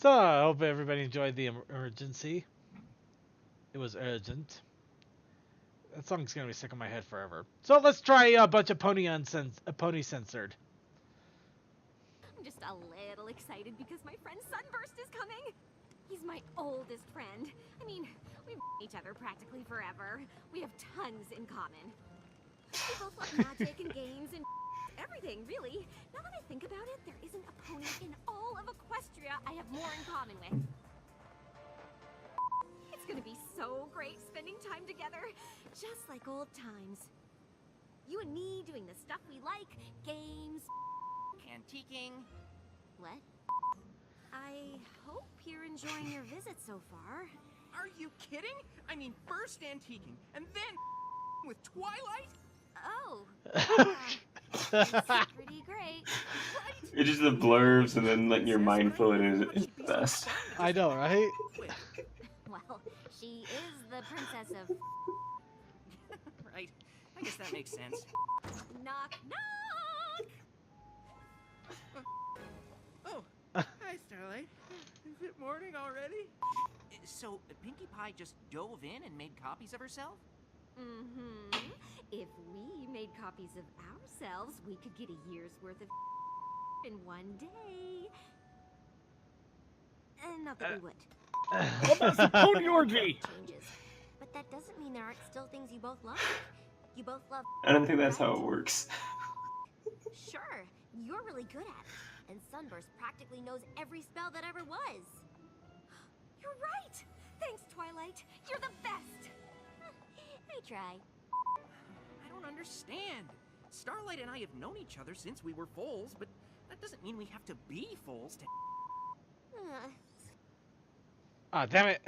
So I hope everybody enjoyed the emergency. It was urgent. That song's gonna be stuck in my head forever. So let's try a bunch of Pony censored. I'm just a little excited because my friend Sunburst is coming. He's my oldest friend. I mean, we've known each other practically forever. We have tons in common. We both love magic and games and everything, really. Now that I think about it, there isn't a pony in all of Equestria I have more in common with. It's gonna be so great spending time together, just like old times. You and me doing the stuff we like, games, Antiquing. What? I hope you're enjoying your visit so far. Are you kidding? I mean, first antiquing, and then with Twilight? Oh. That's pretty great. It's just the blurbs and then letting your mind fill it is the best. I know, right? Well, she is the princess of... Right. I guess that makes sense. Knock, knock! Oh, hi, Starlight. Is it morning already? So, Pinkie Pie just dove in and made copies of herself? Mm-hmm. If we made copies of ourselves, we could get a year's worth of in one day. Not that we would. What about the pony orgy? Changes. But that doesn't mean there aren't still things you both love. You both love... I don't think that's how it works. Sure, you're really good at it. And Sunburst practically knows every spell that ever was. You're right! Thanks, Twilight. You're the best! I try. I don't understand. Starlight and I have known each other since we were foals, but that doesn't mean we have to be foals to... Ah, damn it.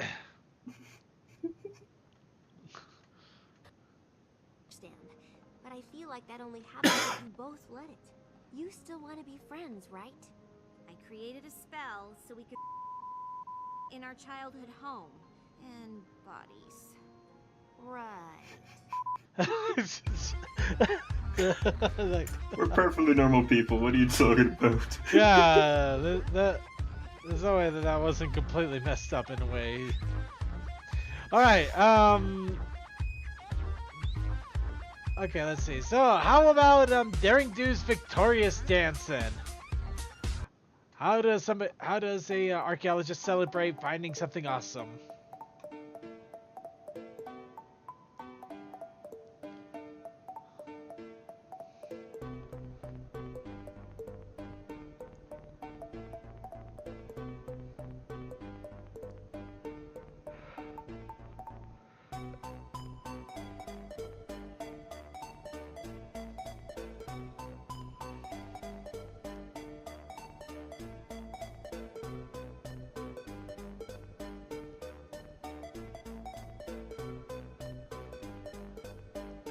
Understand, but I feel like that only happens if you both let it. You still want to be friends, right? I created a spell so we could in our childhood home and bodies. Right. We're perfectly normal people. What are you talking about? Yeah, there's no way that wasn't completely messed up in a way. Alright, okay, let's see. So, how about Daring Do's Victorious Dance then? How does a archaeologist celebrate finding something awesome?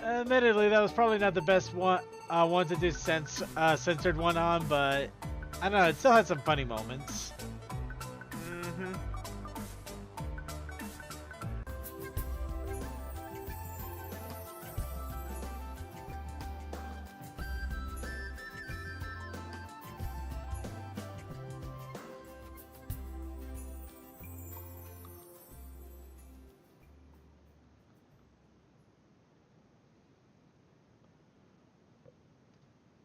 Admittedly, that was probably not the best one to do censored one on, but I don't know, it still had some funny moments. Mm-hmm.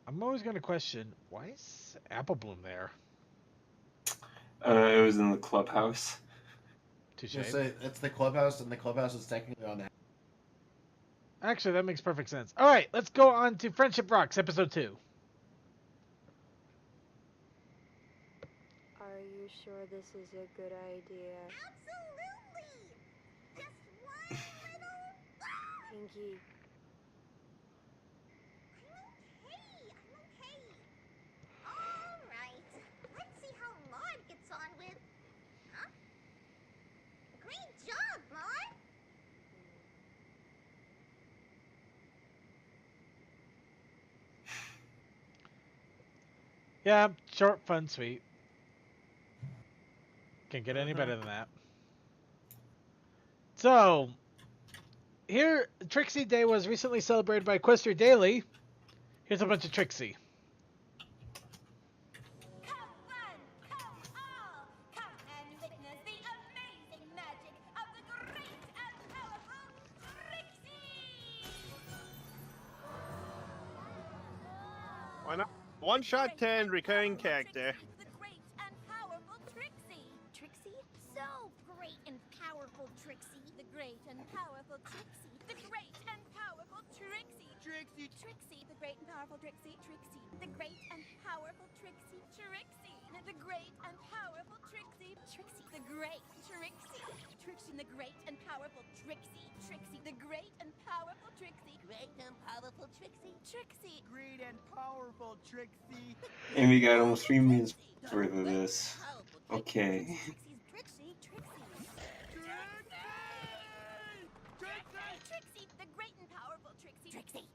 I'm always going to question, why is Apple Bloom there? It was in the clubhouse. Touche. It's the clubhouse, and the clubhouse is technically on the... Actually, that makes perfect sense. Alright, let's go on to Friendship Rocks, Episode 2. Are you sure this is a good idea? Absolutely! Just one little... Pinkie. Alright, let's see how Maud gets on with... Huh? Great job, Maud! Yeah, short, fun, sweet. Can't get any better than that. So, here, Trixie Day was recently celebrated by Equestria Daily. Here's a bunch of Trixie. One Shot 10 recurring character. The great and powerful Trixie. Trixie? So great and powerful Trixie. The great and powerful Trixie. The great and powerful Trixie. Trixie. Trixie. The great and powerful Trixie. Trixie. The great and powerful Trixie. Trixie. The great and powerful Trixie. Trixie. The great Trixie. Trixie. The great and powerful Trixie. Trixie. The great and powerful Trixie. Great and powerful Trixie. Trixie. Great and powerful Trixie. And we got almost 3 minutes worth of this. Okay. Trixie. Trixie, the great and powerful Trixie. Trixie.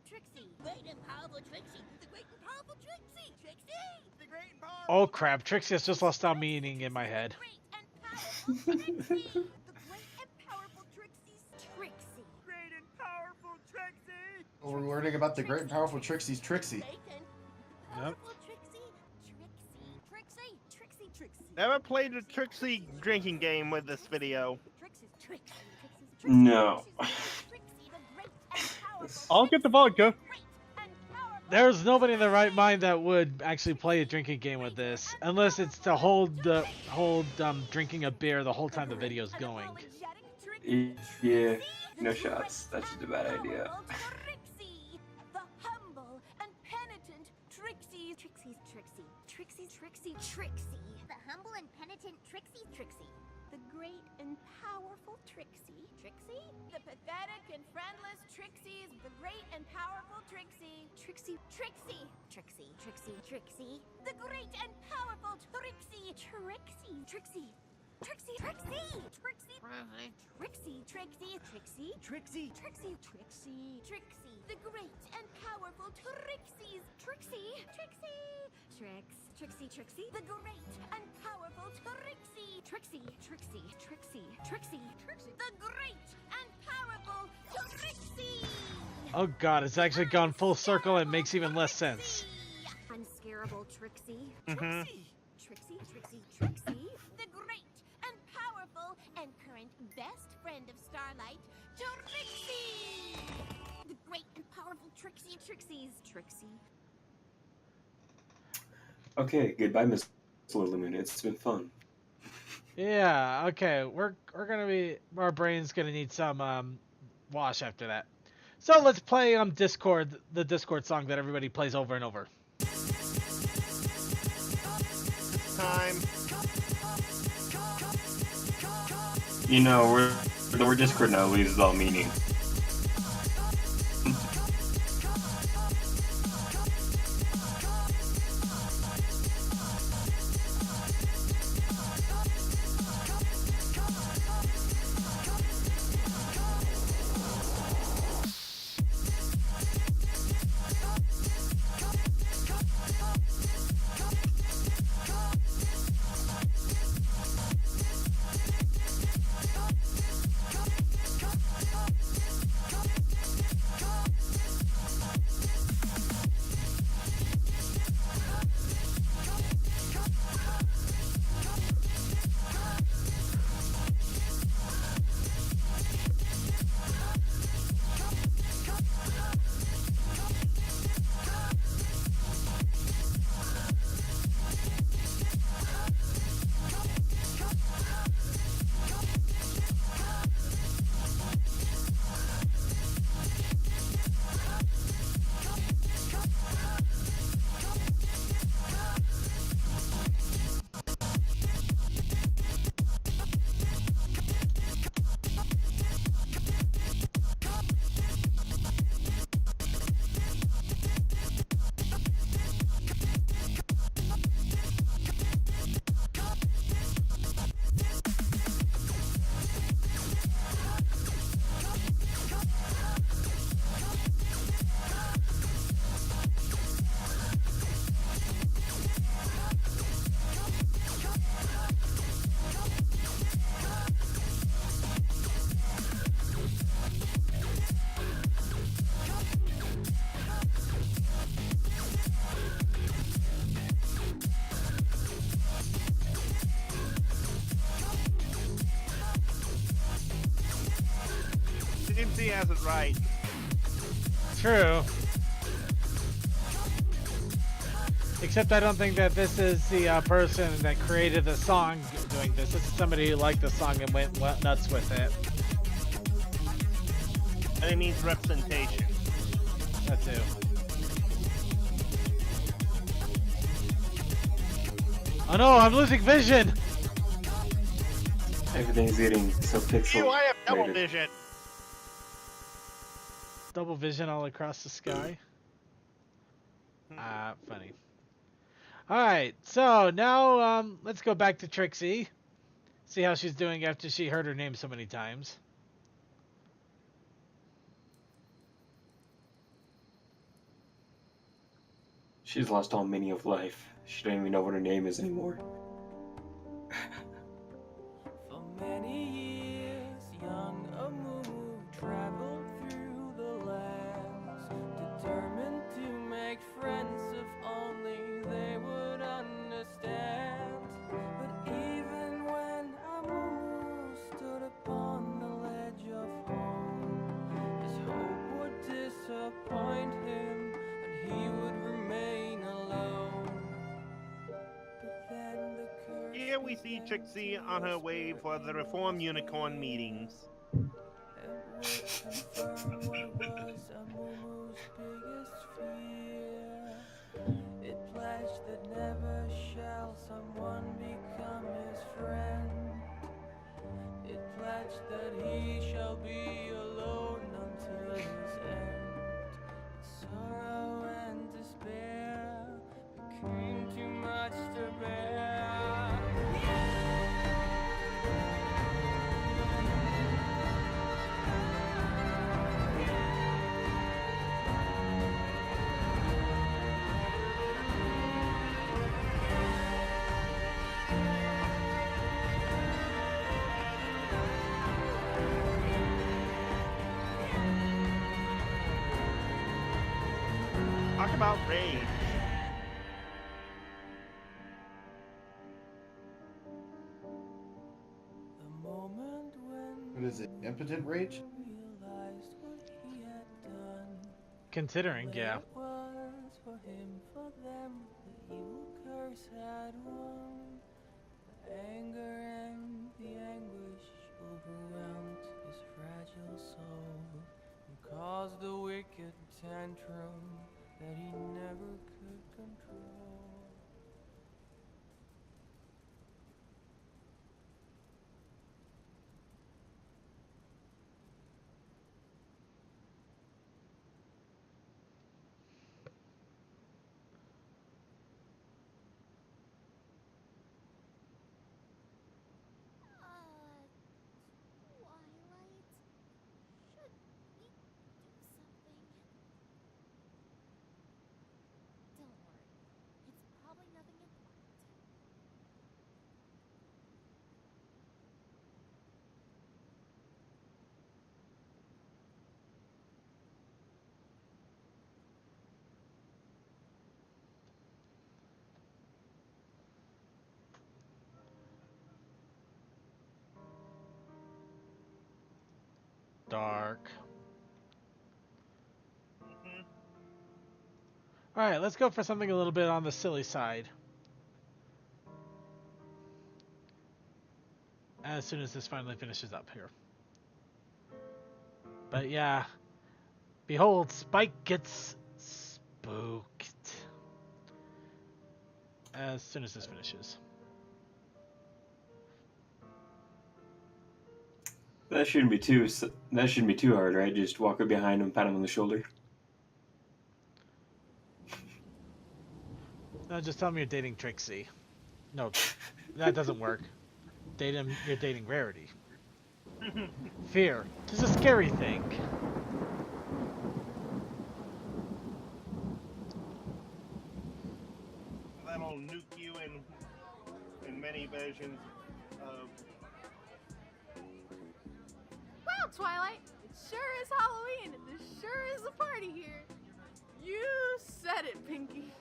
Great and powerful Trixie. The great and powerful Trixie. Trixie. The great and powerful. Oh crap, Trixie has just lost all meaning in my head. The great and powerful Trixie's Trixie. Great and powerful Trixie. Well, we're learning about the great and powerful Trixie's Trixie. Yep. Trixie. Never played the Trixie drinking game with this video. No. I'll get the vodka. There's nobody in the right mind that would actually play a drinking game with this, unless it's to hold drinking a beer the whole time the video's going. Yeah, no shots. That's just a bad idea. The humble and penitent Trixie. Trixie. The humble and penitent Trixie. The great and powerful Trixie. The pathetic and friendless Trixies. The great and powerful Trixie. Trixie. The great and powerful Trixie. Trixie. The great and powerful Trixies. Trixie. The great and powerful Trixie. Trixie. The great and powerful Trixie. Oh god, it's actually gone full circle and makes even less sense. Unscarable Trixie. Mhm. Trixie. The great and powerful and current best friend of Starlight, Trixie. The great and powerful Trixie's Trixie. Okay, goodbye, Miss Little Moon. It's been fun. Yeah, okay, we're gonna be, our brain's gonna need some wash after that. So let's play Discord, the Discord song that everybody plays over and over. Time. You know, the word Discord now loses all meaning. MC has it right. True. Except I don't think that this is the person that created the song doing this. This is somebody who liked the song and went nuts with it. And it needs representation. That too. Oh no, I'm losing vision! Everything's getting so pixelated. Ew, I have double vision. Double vision all across the sky. Funny. Alright, so now let's go back to Trixie. See how she's doing after she heard her name so many times. She's lost all meaning of life. She doesn't even know what her name is anymore. For many years, young Amumu traveled through the lands, determined to make friends if only they would understand. But even when Amumu stood upon the ledge of home, his hope would disappoint him, and he would remain alone. But then the curse Here we see Trixie on her way for the Reform Unicorn meetings. confirm what was Amumu's biggest fear. It pledged that never shall someone become his friend. It pledged that he shall be alone until his end. Sorrow and despair became too much to bear. Talk about rage. The moment when What is it? Impotent rage? realized what he had done. Considering, yeah. It was for him, for them, the evil curse had won. The anger and the anguish overwhelmed his fragile soul and caused a wicked tantrum that he never could control. Twilight? Should we do something? Don't worry. It's probably nothing important. Dark. Alright, let's go for something a little bit on the silly side. As soon as this finally finishes up here. But yeah. Behold, Spike gets spooked. As soon as this finishes. That shouldn't be too hard, right? Just walk up behind him, pat him on the shoulder. No, just tell me you're dating Trixie. No, that doesn't work. You're dating Rarity. Fear. This is a scary thing. That'll nuke you in many versions of... Wow, Twilight! It sure is Halloween, and there sure is a party here. You said it, Pinky.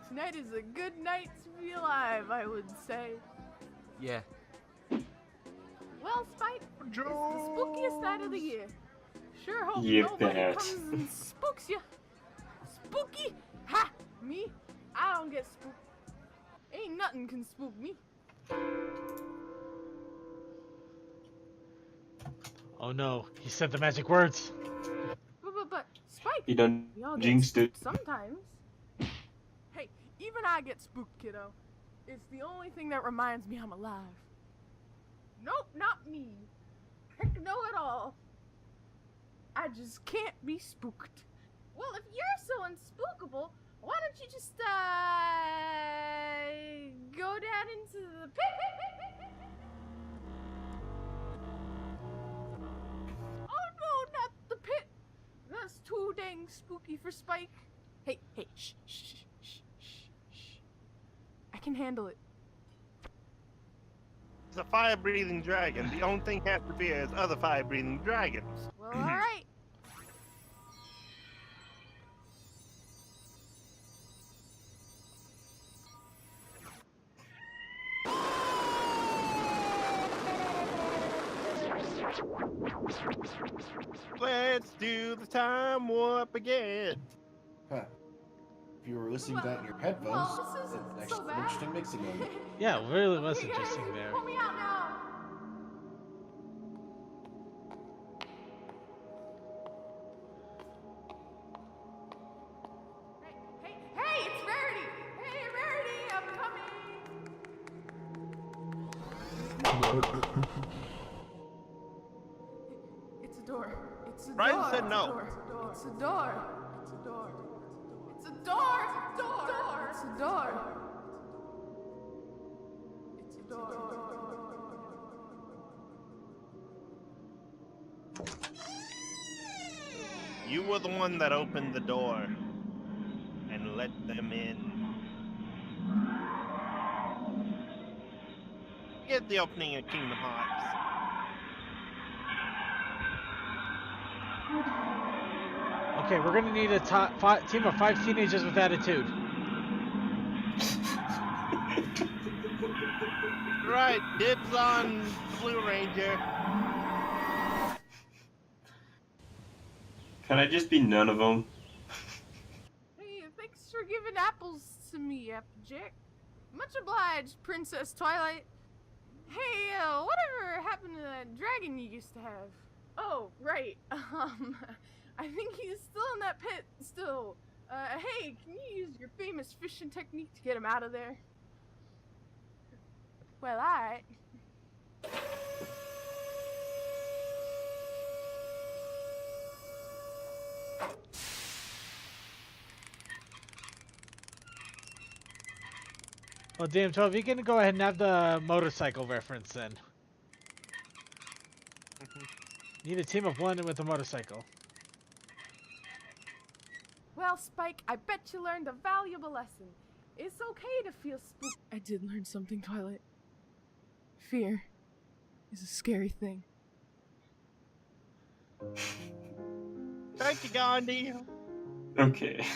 Tonight is a good night to be alive, I would say. Yeah. Well, Spike, it's the spookiest night of the year. Sure hope Yep, nobody that. comes and spooks you. Spooky? Ha! Me? I don't get spooked. Ain't nothing can spook me. Oh no, he said the magic words. But Spike, You done we all get jinxed it. spooked sometimes. Hey, even I get spooked, kiddo. It's the only thing that reminds me I'm alive. Nope, not me. Heck no at all. I just can't be spooked. Well, if you're so unspookable, why don't you just, go down into the pit? Oh no, not the pit. That's too dang spooky for Spike. Hey, shh. I can handle it. It's a fire-breathing dragon. The only thing has to fear is other fire-breathing dragons. Well, alright. Let's do the time warp again. Huh. If you were listening to that in your headphones, Well, this isn't that's so actually bad. interesting mixing moment. Yeah, it really was Okay, interesting guys, there. pull me out now. Hey, it's Rarity. Hey, Rarity, I'm coming. It's a door. It's a door. Brian said It's a no. door. It's a door. It's a door. It's a door. It's a door. It's a door. You were the one that opened the door and let them in. Get the opening of Kingdom Hearts. Okay, we're gonna need a team of 5 teenagers with attitude. Right, dibs on the Blue Ranger. Can I just be none of them? Hey, thanks for giving apples to me, Applejack. Much obliged, Princess Twilight. Hey, whatever happened to that dragon you used to have? Oh, right. I think he's still in that pit still. Hey, can you use your famous fishing technique to get him out of there? Well, alright. Well, damn, 12, you can go ahead and have the motorcycle reference then. Need a team of 1 with a motorcycle. Well, Spike, I bet you learned a valuable lesson. It's okay to feel spooked. I did learn something, Twilight. Fear is a scary thing. Thank you, Gandhi. Okay.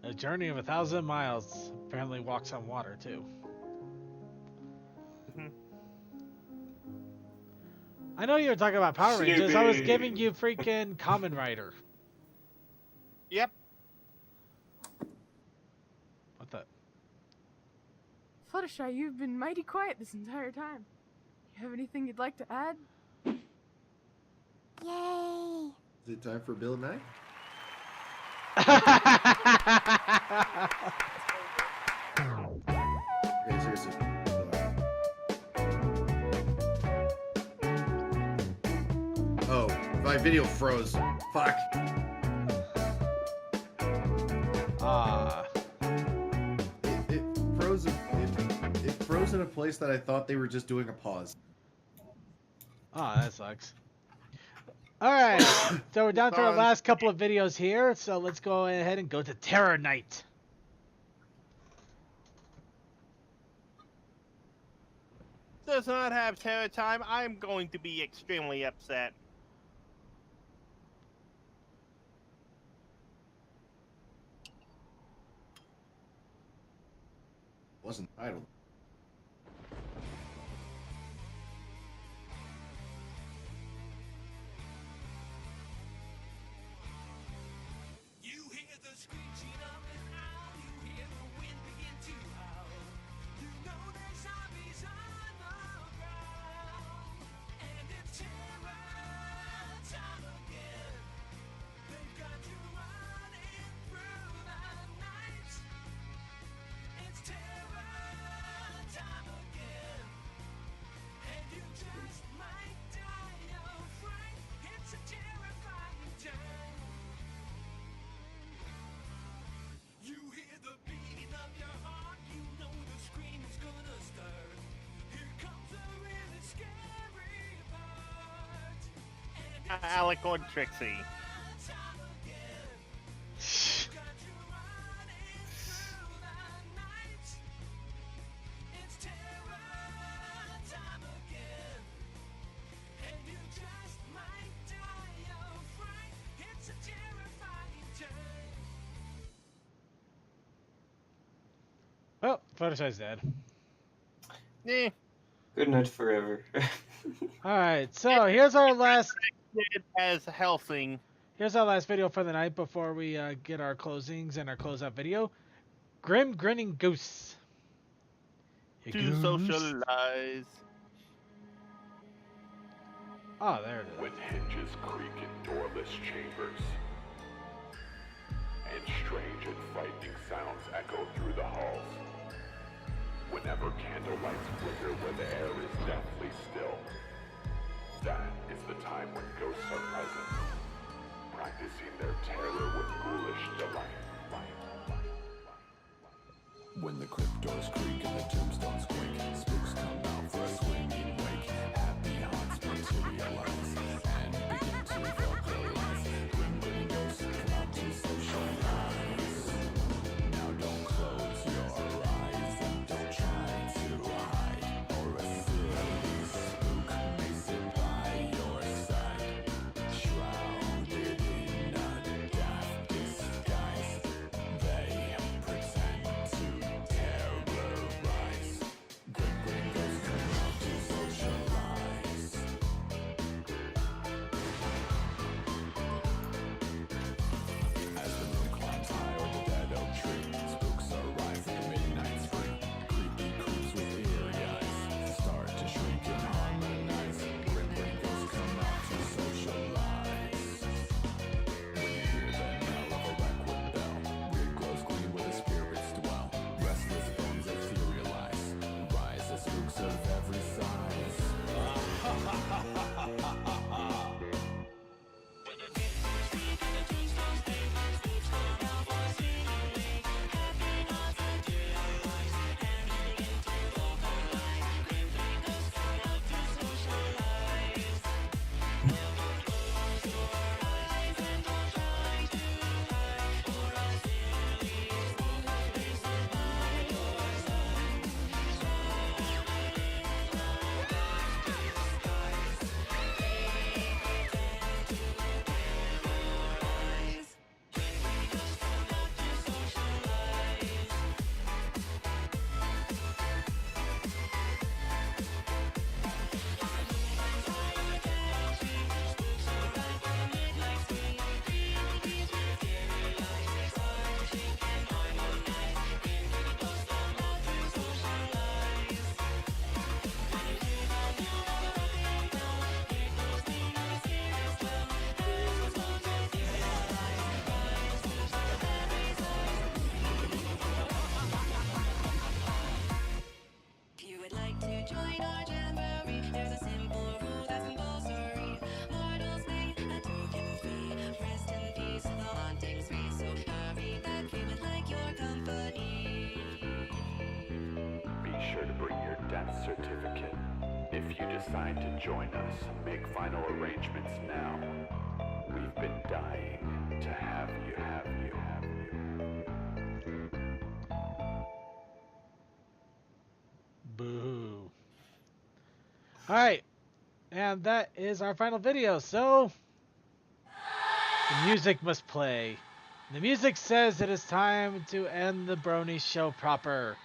A journey of 1,000 miles. Apparently walks on water, too. I know you were talking about Power Rangers. I was giving you freaking Kamen Rider. Yep. What the? Fluttershy, you've been mighty quiet this entire time. You have anything you'd like to add? Yay! Is it time for Bill and I? Okay, seriously. Oh, my video froze. Fuck. Ah. It froze. It froze in a place that I thought they were just doing a pause. Ah, that sucks. Alright, so we're down to our last couple of videos here, so let's go ahead and go to Terror Night. Does not have terror time. I'm going to be extremely upset. Wasn't titled. Alec or Trixie. Well, Fluttershy's dead. Eh. Good night forever. Alright, so here's our last... As Helsing. Here's our last video for the night before we get our closings and our closeout video. Grim Grinning Goose. Hey, To goose. socialize. Oh, there it is. When hinges creak in doorless chambers, and strange and frightening sounds echo through the halls. Whenever candlelights flicker where the air is deathly still, that is the time when ghosts are present, practicing their terror with ghoulish delight. When the crypt doors creak and the tombstones quake, spooks come out for a swinging wake. Happy haunts materialize and begin to vocalize. Grim grinning ghosts come out to socialize. Now don't close your eyes and don't try to hide, or a silly spook may sit by your side, shrouded in a daft disguise. They pretend to terrorize. Grim grinning ghosts come out to socialize. As the moon climbs high o'er the dead oak tree, spooks arrive from the midnight spree. Creepy creeps with eerie eyes start to shriek and harmonize. Grim grinning ghosts come out to socialize. When you hear the knell of a wreckwood bell, weird glows gleam where the spirits dwell. Restless bones etherealize, rise the spooks of every size. You would like to join our jamboree? There's a simple rule that's compulsory. Mortals pay a token fee. Rest in peace, the haunting's free. So hurry back, we would like your company. Be sure to bring your death certificate. If you decide to join us, make final arrangements now. We've been dying to have you. Boo. Alright, and that is our final video, so the music must play. The music says it is time to end the Brony show proper.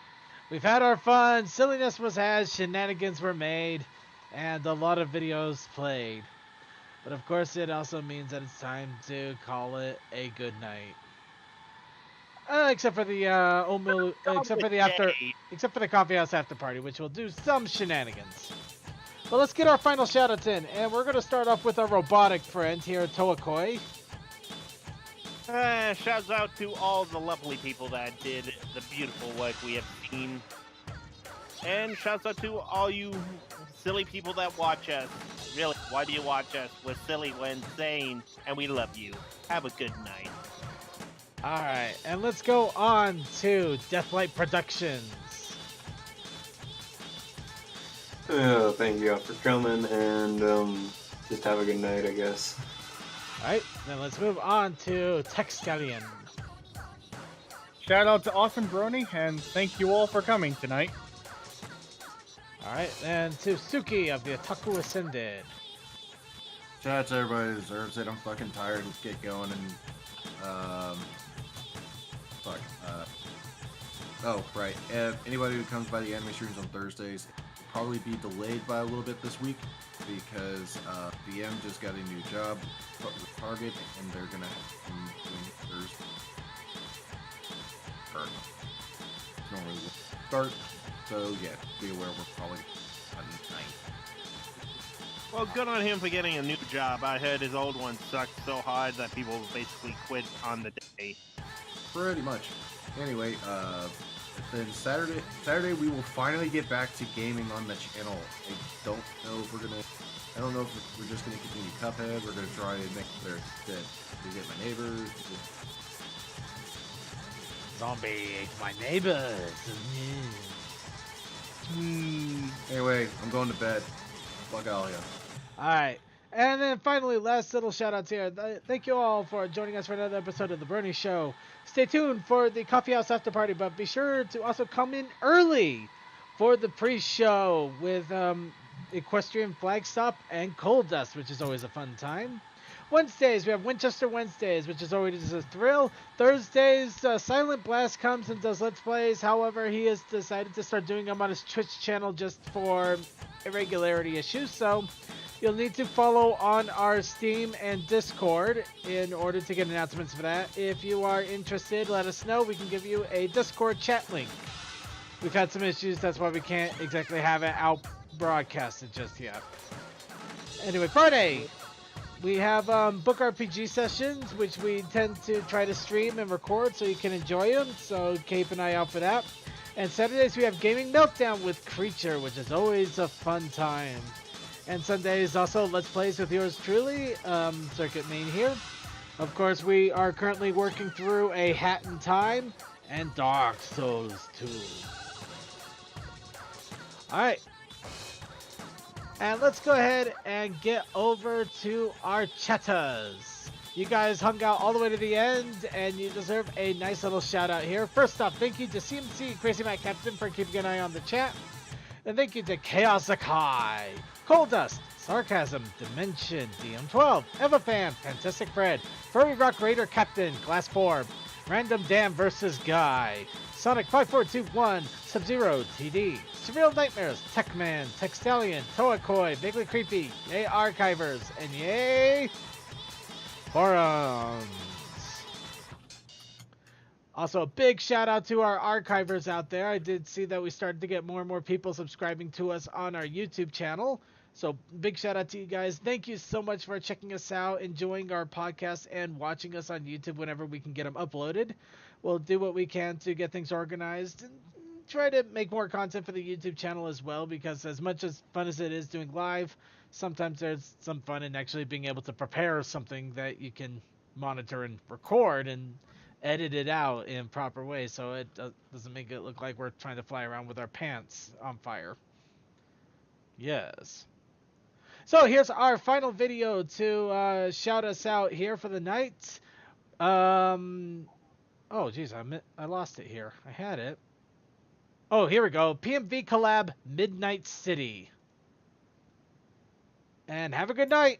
We've had our fun, silliness was had, shenanigans were made, and a lot of videos played. But of course it also means that it's time to call it a good night. Except for the except for the coffee house after party, which will do some shenanigans. But let's get our final shoutouts in, and we're gonna start off with our robotic friend here, Toakoi. Shouts out to all the lovely people that did the beautiful work we have seen. And shouts out to all you silly people that watch us. Really, why do you watch us? We're silly, we're insane, and we love you. Have a good night. Alright, and let's go on to Deathlight Productions. Oh, thank you all for coming, and just have a good night, I guess. Alright, then let's move on to Texcallion. Shout out to Awesome Brony, and thank you all for coming tonight. Alright, then to Suki of the Otaku Ascended. Shout out to everybody who deserves it. I'm fucking tired. Let's get going and oh, right. Anybody who comes by the anime streams on Thursdays will probably be delayed by a little bit this week because BM just got a new job with Target and they're gonna have him doing Thursday. Normally start. So yeah, be aware we're probably on night. Well, good on him for getting a new job. I heard his old one sucked so hard that people basically quit on the day. Pretty much. Anyway, then Saturday we will finally get back to gaming on the channel. I don't know if we're just gonna continue Cuphead. We're gonna try and make sure that we get my neighbors. Zombie ate my neighbors. Anyway, I'm going to bed. Fuck all ya. Alright, and then finally, last little shout outs here. Thank you all for joining us for another episode of The Brony Show. Stay tuned for the Coffee House After Party, but be sure to also come in early for the pre-show with Equestrian Flagstop and Coal Dust, which is always a fun time. Wednesdays, we have Winchester Wednesdays, which is always a thrill. Thursdays, Silent Blast comes and does Let's Plays. However, he has decided to start doing them on his Twitch channel just for irregularity issues. So you'll need to follow on our Steam and Discord in order to get announcements for that. If you are interested, let us know. We can give you a Discord chat link. We've had some issues. That's why we can't exactly have it out broadcasted just yet. Anyway, Friday, we have book RPG sessions, which we tend to try to stream and record so you can enjoy them. So keep an eye out for that. And Saturdays, we have Gaming Meltdown with Creature, which is always a fun time. And Sundays, also Let's Plays with yours truly, Circuit Main here. Of course, we are currently working through A Hat in Time and Dark Souls 2. Alright. And let's go ahead and get over to our chattas. You guys hung out all the way to the end, and you deserve a nice little shout out here. First off, thank you to CMC Crazy Matt Captain for keeping an eye on the chat. And thank you to Chaos Akai, Coal Dust, Sarcasm, Dimension, DM12, EvaFan, Fantastic Fred, Furry Rock Raider Captain, Glass Form, Random Dan vs. Guy, Sonic 5421, Sub-Zero, TD, Surreal Nightmares, Techman, Textalion, Toakoi, Vaguely Creepy, Yay Archivers, and Yay Forums. Also, a big shout out to our archivers out there. I did see that we started to get more and more people subscribing to us on our YouTube channel. So big shout out to you guys. Thank you so much for checking us out, enjoying our podcast, and watching us on YouTube whenever we can get them uploaded. We'll do what we can to get things organized and try to make more content for the YouTube channel as well, because as much as fun as it is doing live, sometimes there's some fun in actually being able to prepare something that you can monitor and record and edit it out in proper way so it doesn't make it look like we're trying to fly around with our pants on fire. Yes. So here's our final video to shout us out here for the night. Oh geez, I lost it here. I had it. Oh, here we go. PMV collab Midnight City. And have a good night.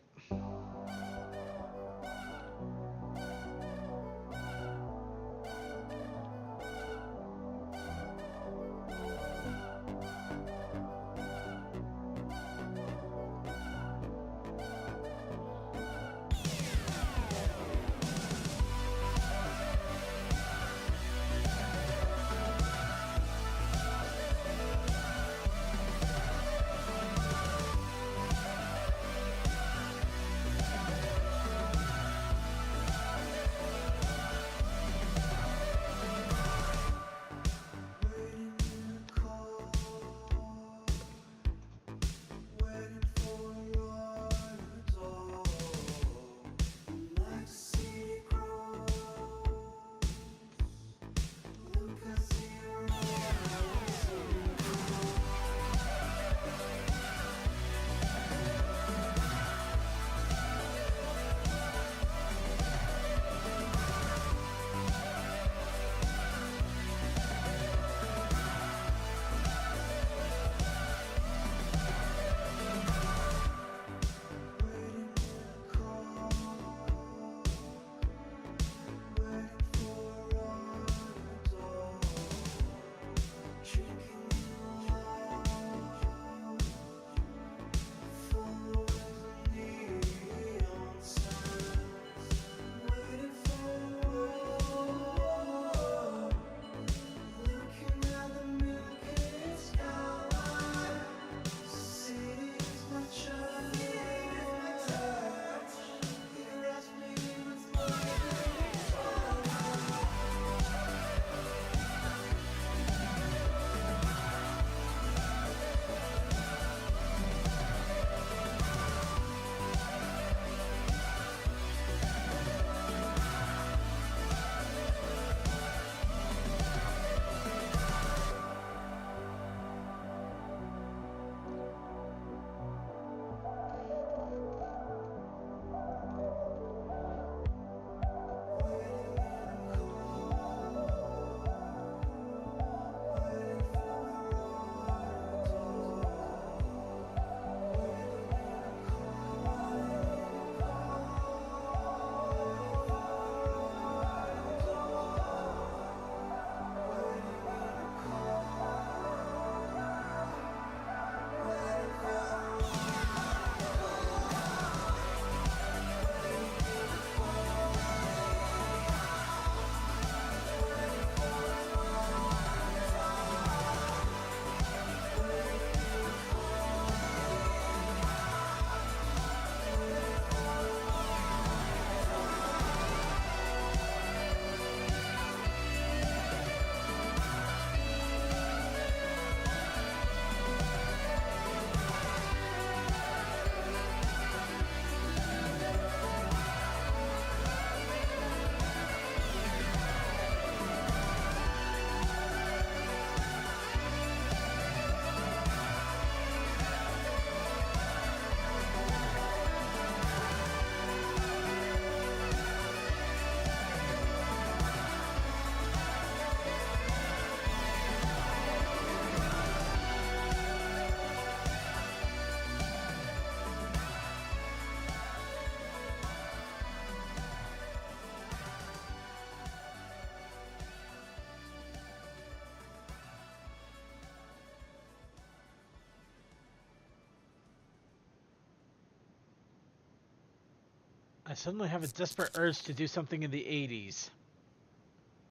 I suddenly have a desperate urge to do something in the 80s.